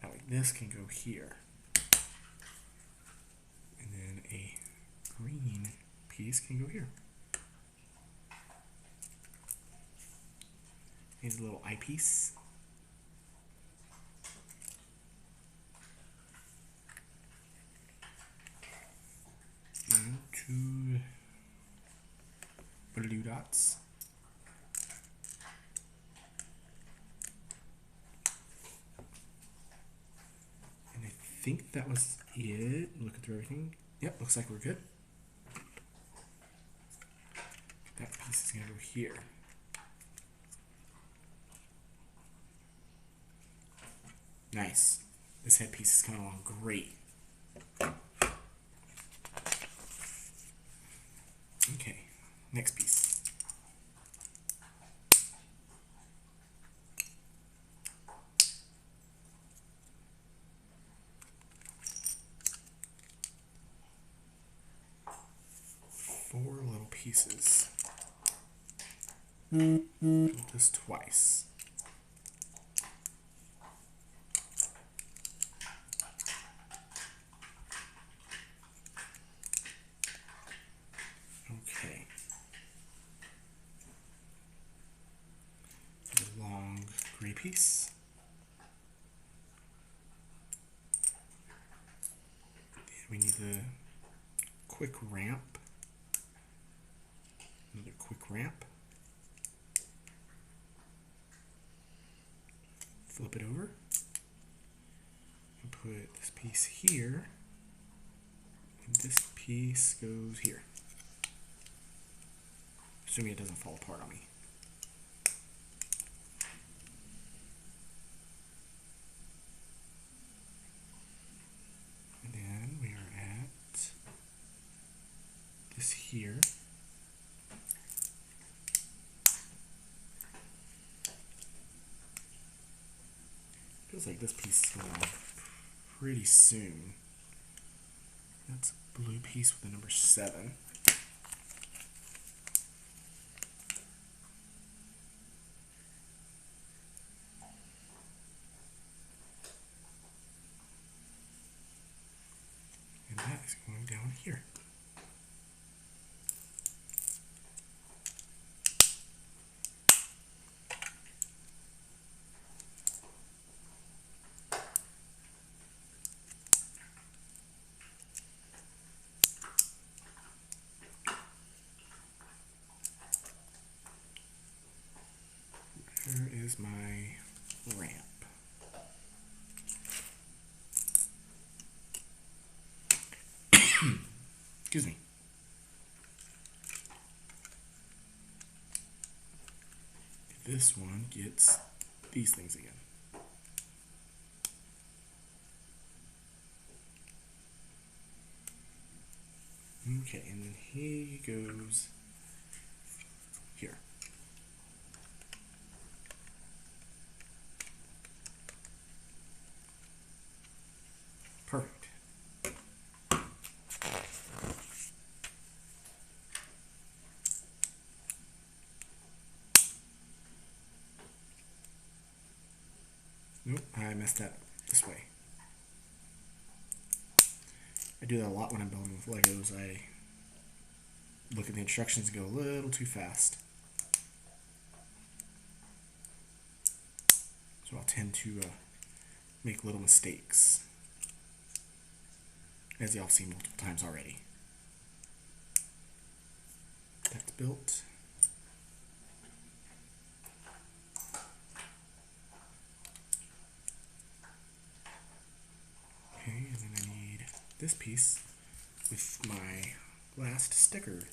Now this can go here. And then a green piece can go here. Here's a little eyepiece. And 2 blue dots. And I think that was it. Looking through everything. Yep, looks like we're good. That piece is going to go here. Nice. This headpiece is coming along great. Okay, next piece. Four little pieces. Do this twice. Okay. A long gray piece. And we need the quick ramp. Another quick ramp. Flip it over. And put this piece here. And this piece goes here. Assuming it doesn't fall apart on me. And then we are at this here. Feels like this piece is going on pretty soon. That's a blue piece with the number 7. is going down here. Where is my ramp? Excuse me. This one gets these things again. Okay, and then he goes here. Perfect. Nope, I messed that this way. I do that a lot when I'm building with Legos. I look at the instructions and go a little too fast. So I'll tend to make little mistakes, as y'all have seen multiple times already. That's built. Okay, and then I need this piece with my last sticker.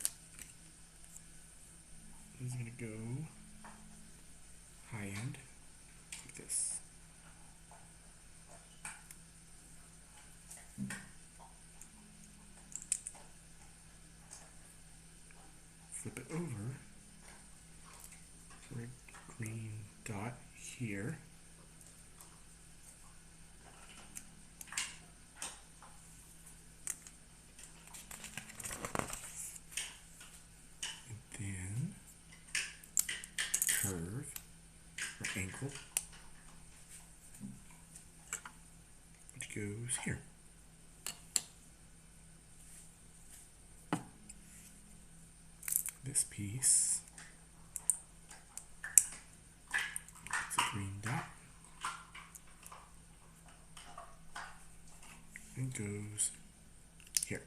This is going to go high end like this. Flip it over for a green dot here. And then curve or ankle, which goes here. This piece, it's a green dot, and goes here.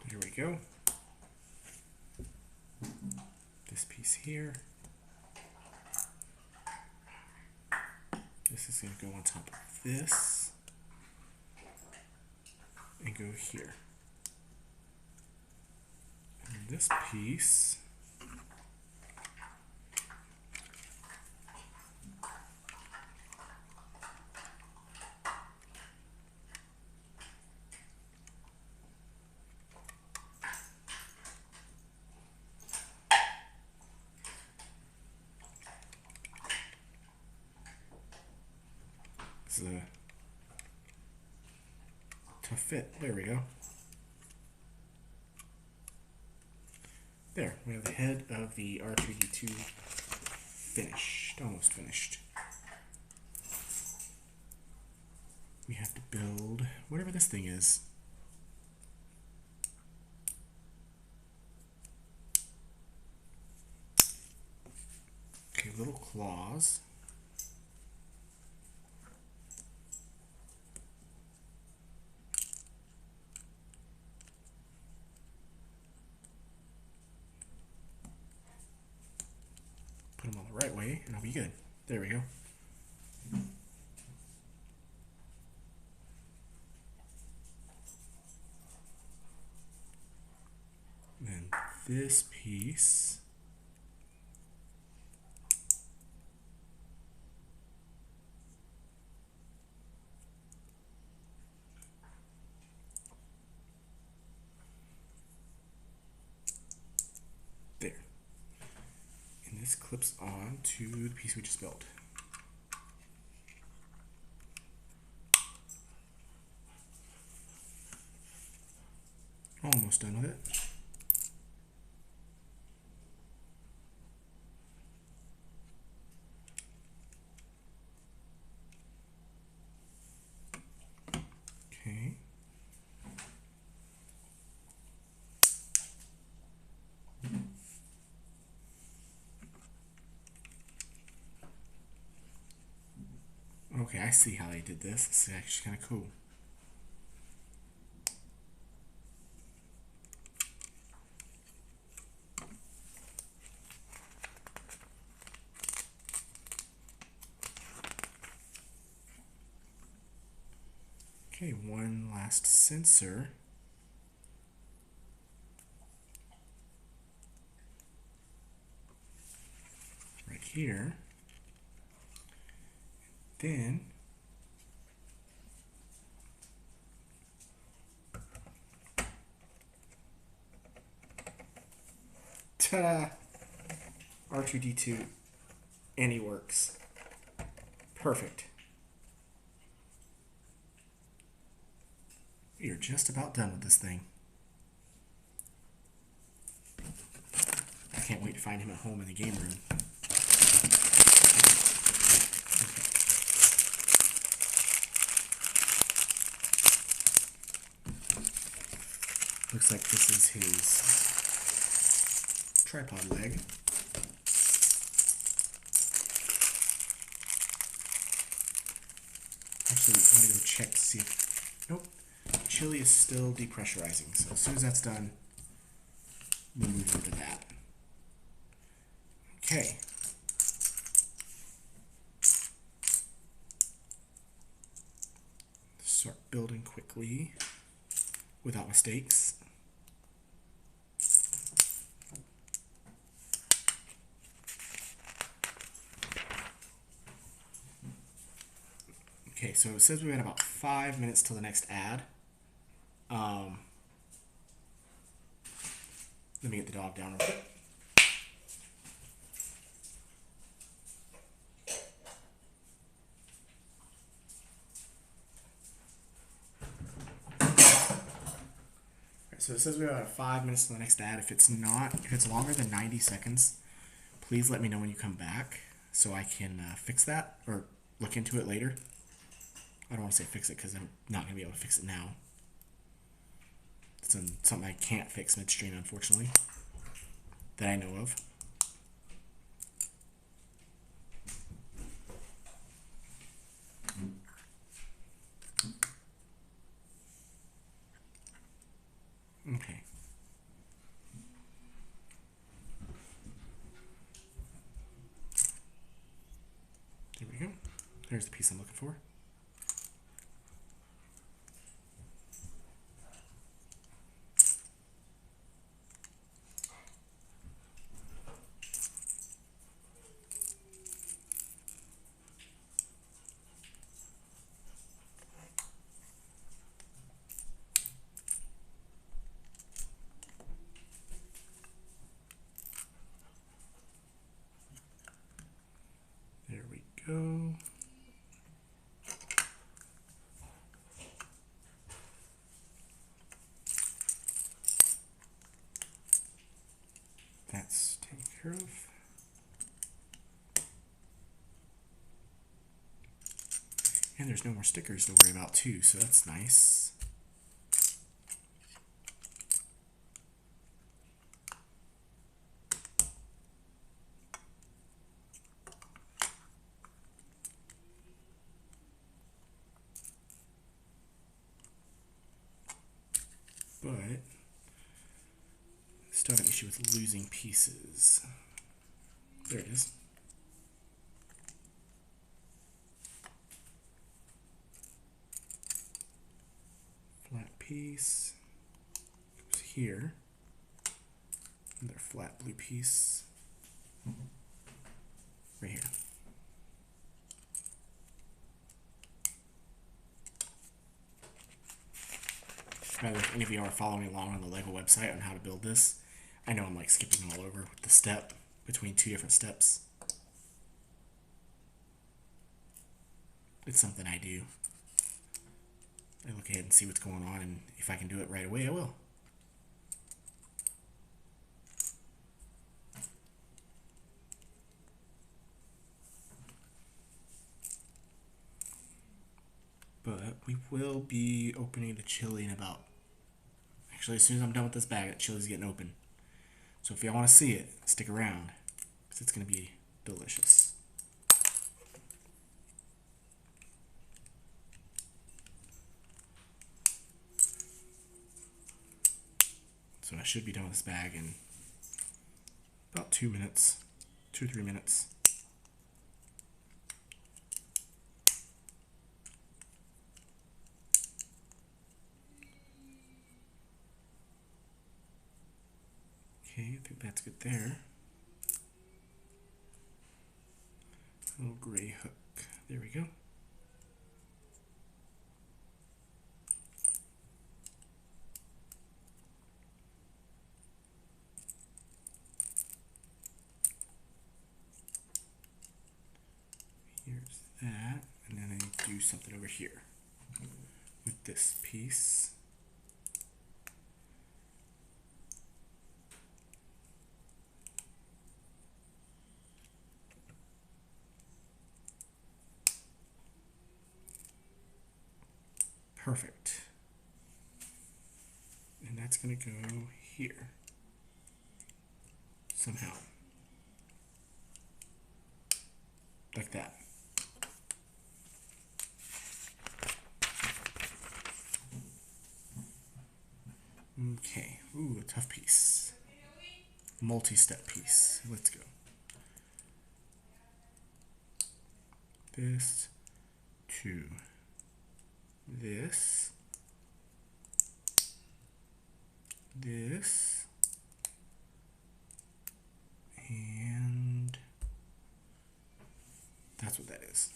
Here we go. This piece here. This is going to go on top of this and go here. And this piece is a tough fit. There we go. There, we have the head of the R2D2 finished, almost finished. We have to build whatever this thing is. Okay, little claws. Put them on the right way and I'll be good. There we go. Then this piece there. And this clips on to the piece we just built. Almost done with it. Okay. Okay, I see how they did this. This is actually kind of cool. Okay, one last sensor. Right here. Then ta-da! R2D2, and he works. Perfect. We are just about done with this thing. I can't wait to find him at home in the game room. Looks like this is his tripod leg. Actually, I'm going to go check to see if... Nope. Chili is still depressurizing. So as soon as that's done, we'll move over to that. Okay. Start building quickly without mistakes. Okay, so it says we got about 5 minutes till the next ad. Let me get the dog down real quick. Alright, so it says we got 5 minutes till the next ad. If it's longer than 90 seconds, please let me know when you come back so I can fix that or look into it later. I don't want to say fix it because I'm not going to be able to fix it now. It's something I can't fix midstream, unfortunately, that I know of. Okay. There we go. There's the piece I'm looking for. There we go. That's taken care of. And there's no more stickers to worry about too, so that's nice. But still have an issue with losing pieces. There it is. Flat piece goes here. Another flat blue piece right here. By the way, if any of you are following along on the LEGO website on how to build this, I know I'm like skipping all over with the step between two different steps. It's something I do. I look ahead and see what's going on, and if I can do it right away, I will. we will be opening the chili in about... Actually, as soon as I'm done with this bag, that chili's getting open. So if y'all want to see it, stick around, because it's going to be delicious. So I should be done with this bag in about 2 minutes, 2 or 3 minutes. Okay, I think that's good there. A little gray hook. There we go. Here's that, and then I do something over here with this piece. Perfect. And that's going to go here somehow. Like that. Okay. Ooh, a tough piece. Multi-step piece. Let's go. This to this. This. And that's what that is.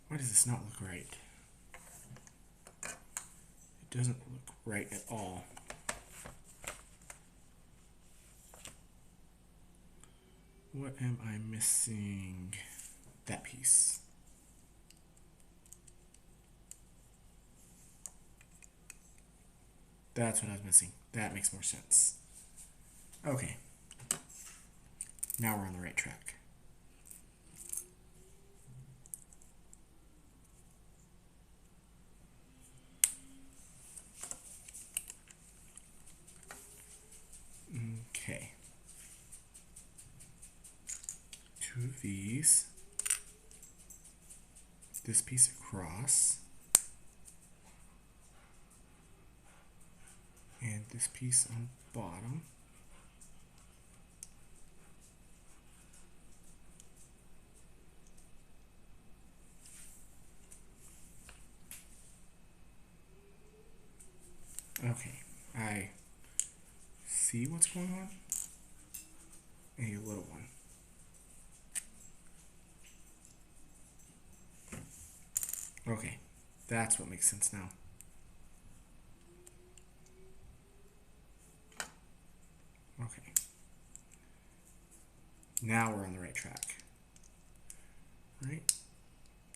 Why does this not look right? It doesn't look right at all. What am I missing? That piece. That's what I was missing. That makes more sense. Okay. Now we're on the right track. Okay. 2 of these. This piece across. And this piece on bottom. Okay, I see what's going on. A little one. Okay, that's what makes sense now. Okay. Now we're on the right track. Right?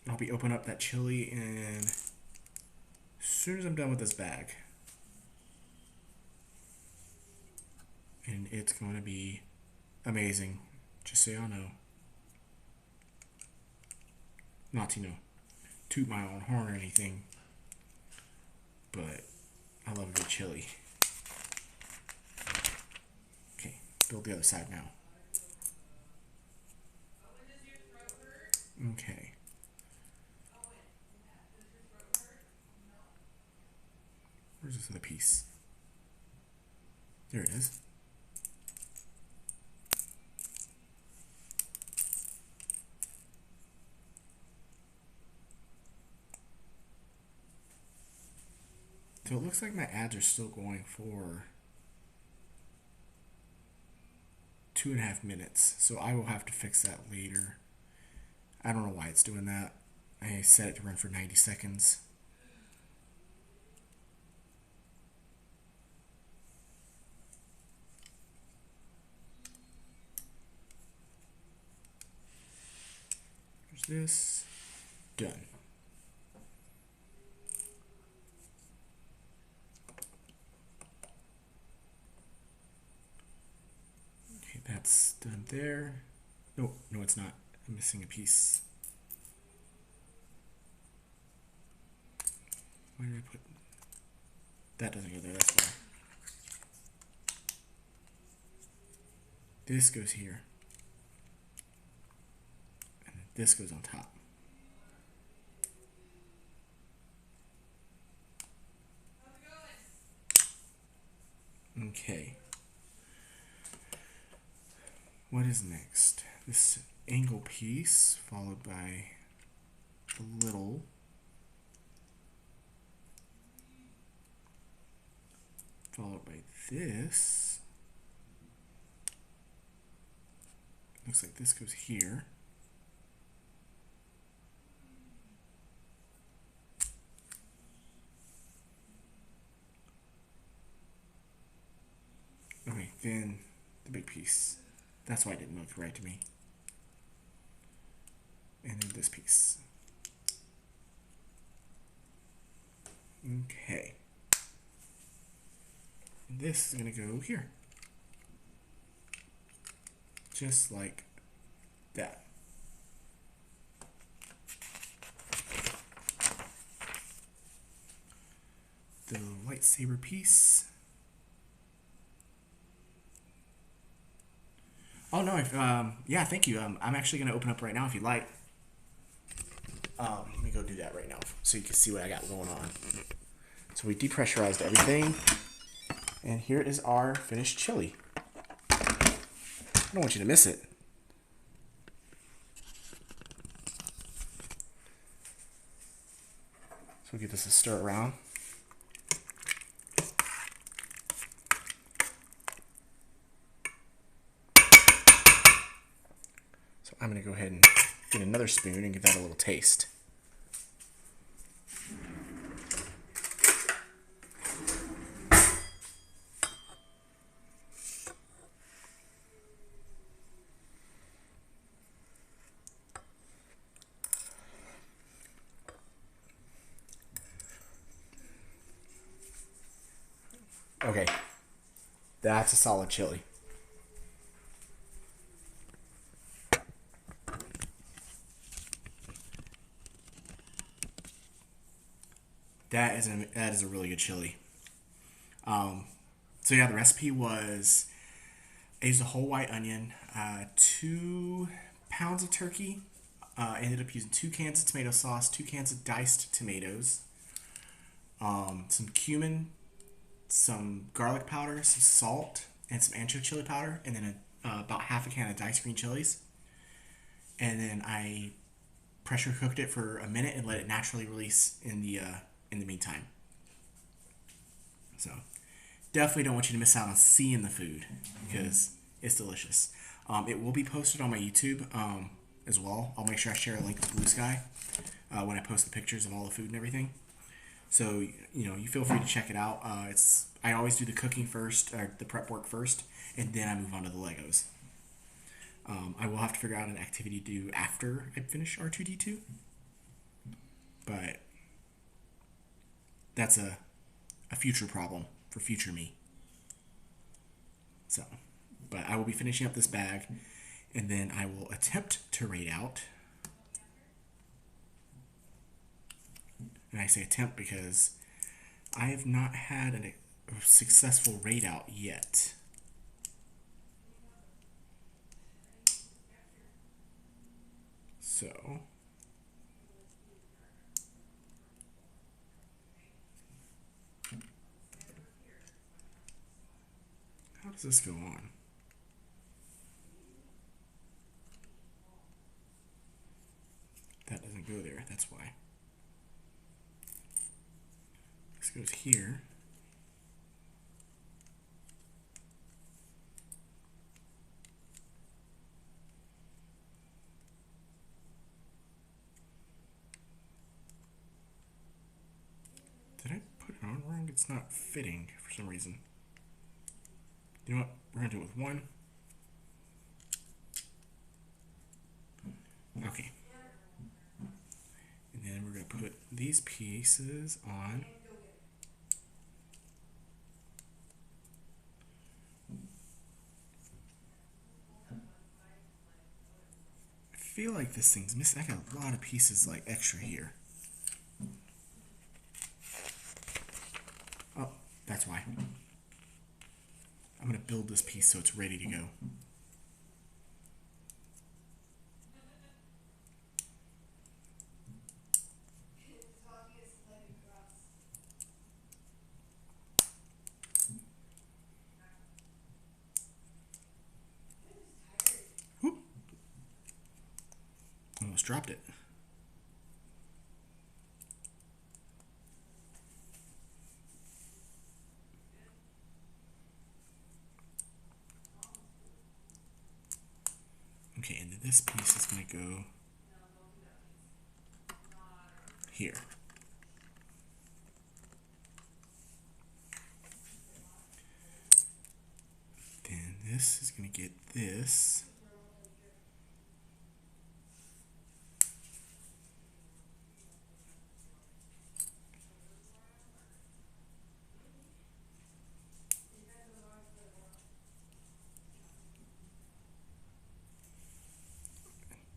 I'll be opening up that chili and as soon as I'm done with this bag. And it's going to be amazing. Just so y'all know. Not to, toot my own horn or anything. But I love a good chili. Okay, build the other side now. Okay. Where's this other piece? There it is. So it looks like my ads are still going for 2.5 minutes. So I will have to fix that later. I don't know why it's doing that. I set it to run for 90 seconds. this. Done. Okay, that's done there. No, it's not. I'm missing a piece. Where did I put? That doesn't go there, that's why. This goes here. And this goes on top. Okay. What is next? This angle piece followed by the little. Followed by this. Looks like this goes here. Okay, then the big piece. That's why it didn't look right to me. And then this piece. Okay. And this is going to go here. Just like that. The lightsaber piece. Oh no! Yeah, thank you. I'm actually gonna open up right now if you'd like. Let me go do that right now so you can see what I got going on. So we depressurized everything, and here is our finished chili. I don't want you to miss it. So we'll give this a stir around. So I'm going to go ahead and get another spoon and give that a little taste. Okay, that's a solid chili. That is a really good chili. So yeah, the recipe was I used a whole white onion, 2 pounds of turkey. Ended up using 2 cans of tomato sauce, 2 cans of diced tomatoes, some cumin, some garlic powder, some salt, and some ancho chili powder, and then about half a can of diced green chilies. And then I pressure cooked it for a minute and let it naturally release in the meantime. So definitely don't want you to miss out on seeing the food because it's delicious. It will be posted on my YouTube as well. I'll make sure I share a link with Blue Sky when I post the pictures of all the food and everything. So, you feel free to check it out. I always do the cooking first, or the prep work first, and then I move on to the Legos. I will have to figure out an activity to do after I finish R2D2. But that's a future problem for future me. So, but I will be finishing up this bag, and then I will attempt to rate out. And I say attempt because I have not had a successful raid out yet. So how does this go on? That doesn't go there, that's why. This goes here. Did I put it on wrong? It's not fitting for some reason. You know what? We're gonna do it with 1. Okay. put these pieces on. I feel like this thing's missing. I got a lot of pieces like extra here. Oh, that's why. I'm going to build this piece so it's ready to go. Whoop. Almost dropped it. Okay, and then this piece is going to go here. Then this is going to get this.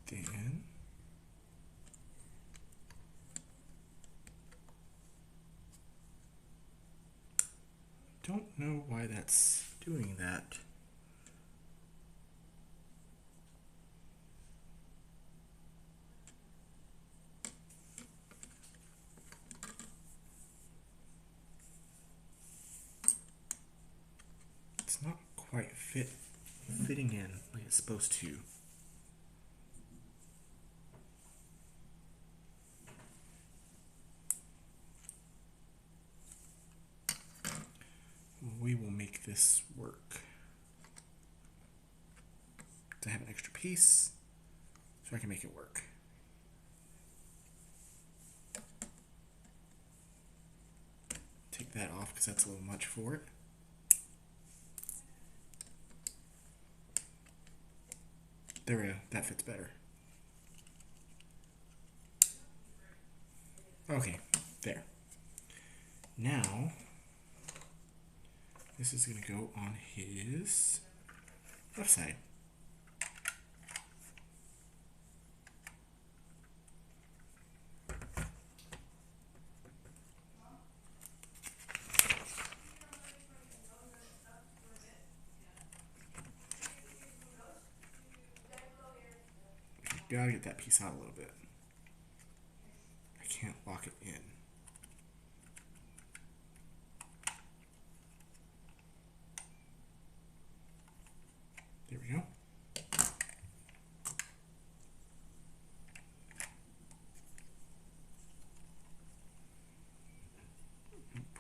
Then don't know why that's doing that. It's not quite fitting in like it's supposed to. We will make this work. To have an extra piece so I can make it work. Take that off because that's a little much for it. There we go, that fits better. Okay, there. Now, this is going to go on his left side. Gotta get that piece out a little bit. I can't lock it in. There we go.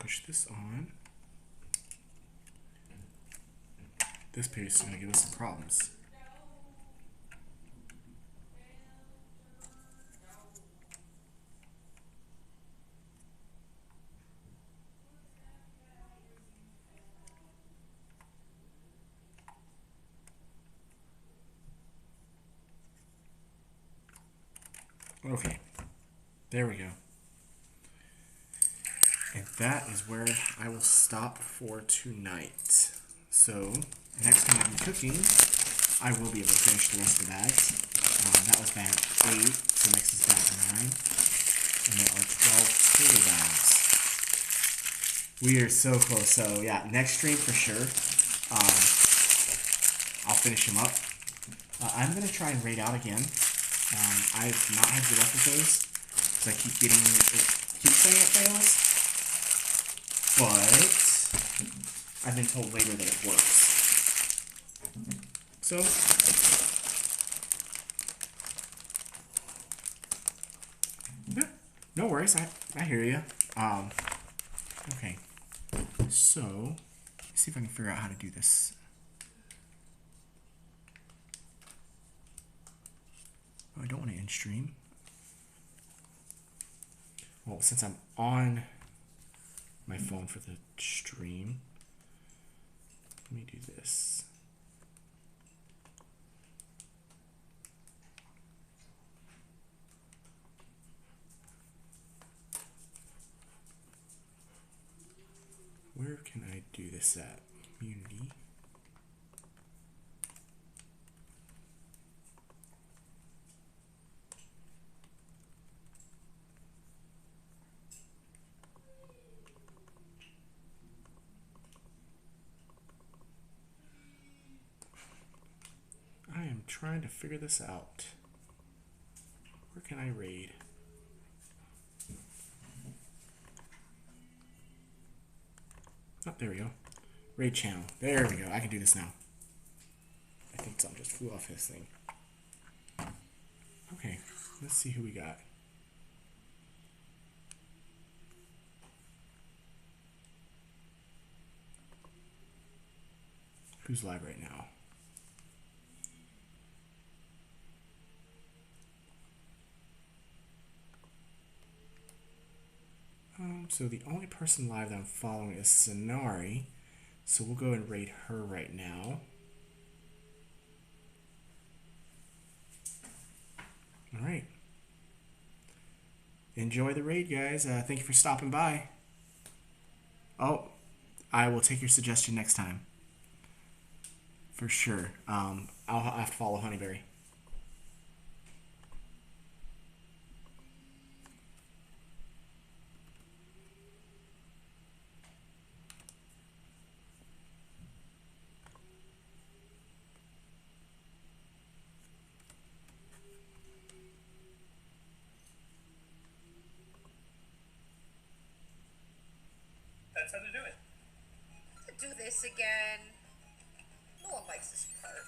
Push this on. This piece is going to give us some problems. Okay, there we go. And that is where I will stop for tonight. So, next time I'm cooking, I will be able to finish the rest of the bags. That was bag 8, so next is bag 9. And there are 12 total bags. We are so close. So, yeah, next stream for sure. I'll finish them up. I'm going to try and raid out again. I've not had good luck with those because I keep getting keep saying it fails, but I've been told later that it works. So yeah, no worries. I hear you. Okay, so let's see if I can figure out how to do this. Oh, I don't want to end stream. Well, since I'm on my phone for the stream, let me do this. can I do this at? Community. I am trying to figure this out. Where can I raid? Oh, there we go. Raid channel. There we go. I can do this now. I think something just flew off his thing. Okay, let's see who we got. Who's live right now? So the only person live that I'm following is Sonari. So we'll go and raid her right now. Alright. Enjoy the raid, guys. Thank you for stopping by. Oh, I will take your suggestion next time. For sure. I'll have to follow Honeyberry. That's how to do it. Do this again. No one likes this part.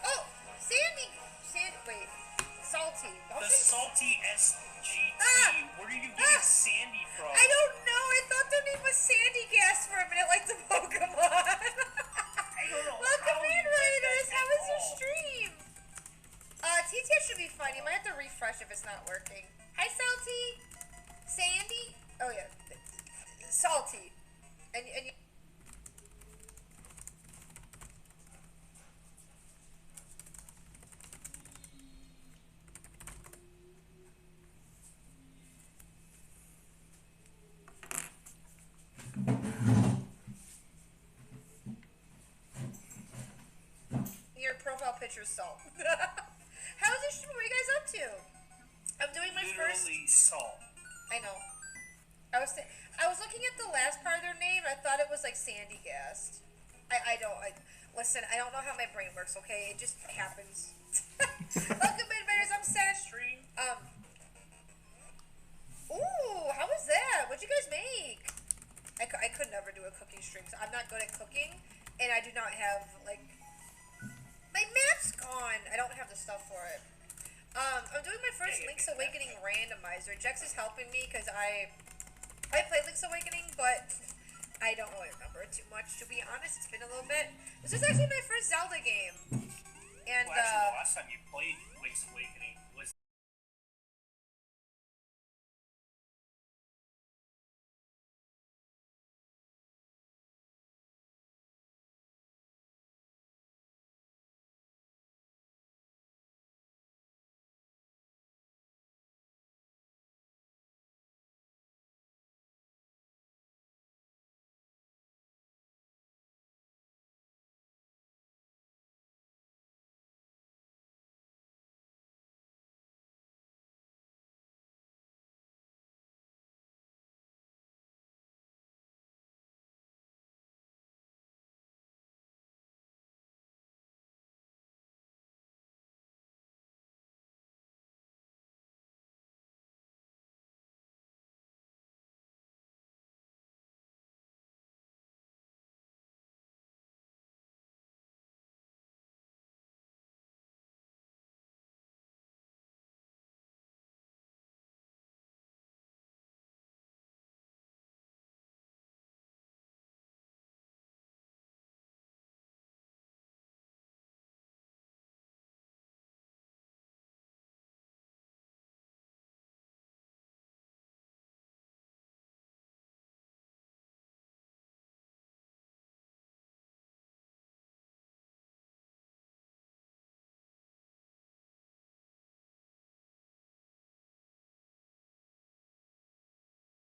Oh! Sandy! Wait. Salty. The salty SGT. Where are you getting Sandy from? I don't know. I thought their name was Sandy Gas for a minute, like the Pokemon. I don't know. Welcome in, Raiders. How was your stream? TTS should be fun. You might have to refresh if it's not working. Hi, Salty. Sandy? Oh, yeah. Salty. And you... Your profile picture's salt. How's your stream? What are you guys up to? I'm doing my first... Literally salt. I know. I was looking at the last part of their name. I thought it was like Sandy Gas. Listen, I don't know how my brain works, okay? It just happens. Welcome in, Raiders. I'm sad. Stream. Ooh, how was that? What'd you guys make? I could never do a cooking stream. So I'm not good at cooking, and I do not have, like... My map's gone. I don't have the stuff for it. I'm doing my first Link's Awakening randomizer. Jex is helping me because I played Link's Awakening, but I don't really remember it too much, to be honest. It's been a little bit. This was actually my first Zelda game. And, well, actually, the last time you played Link's Awakening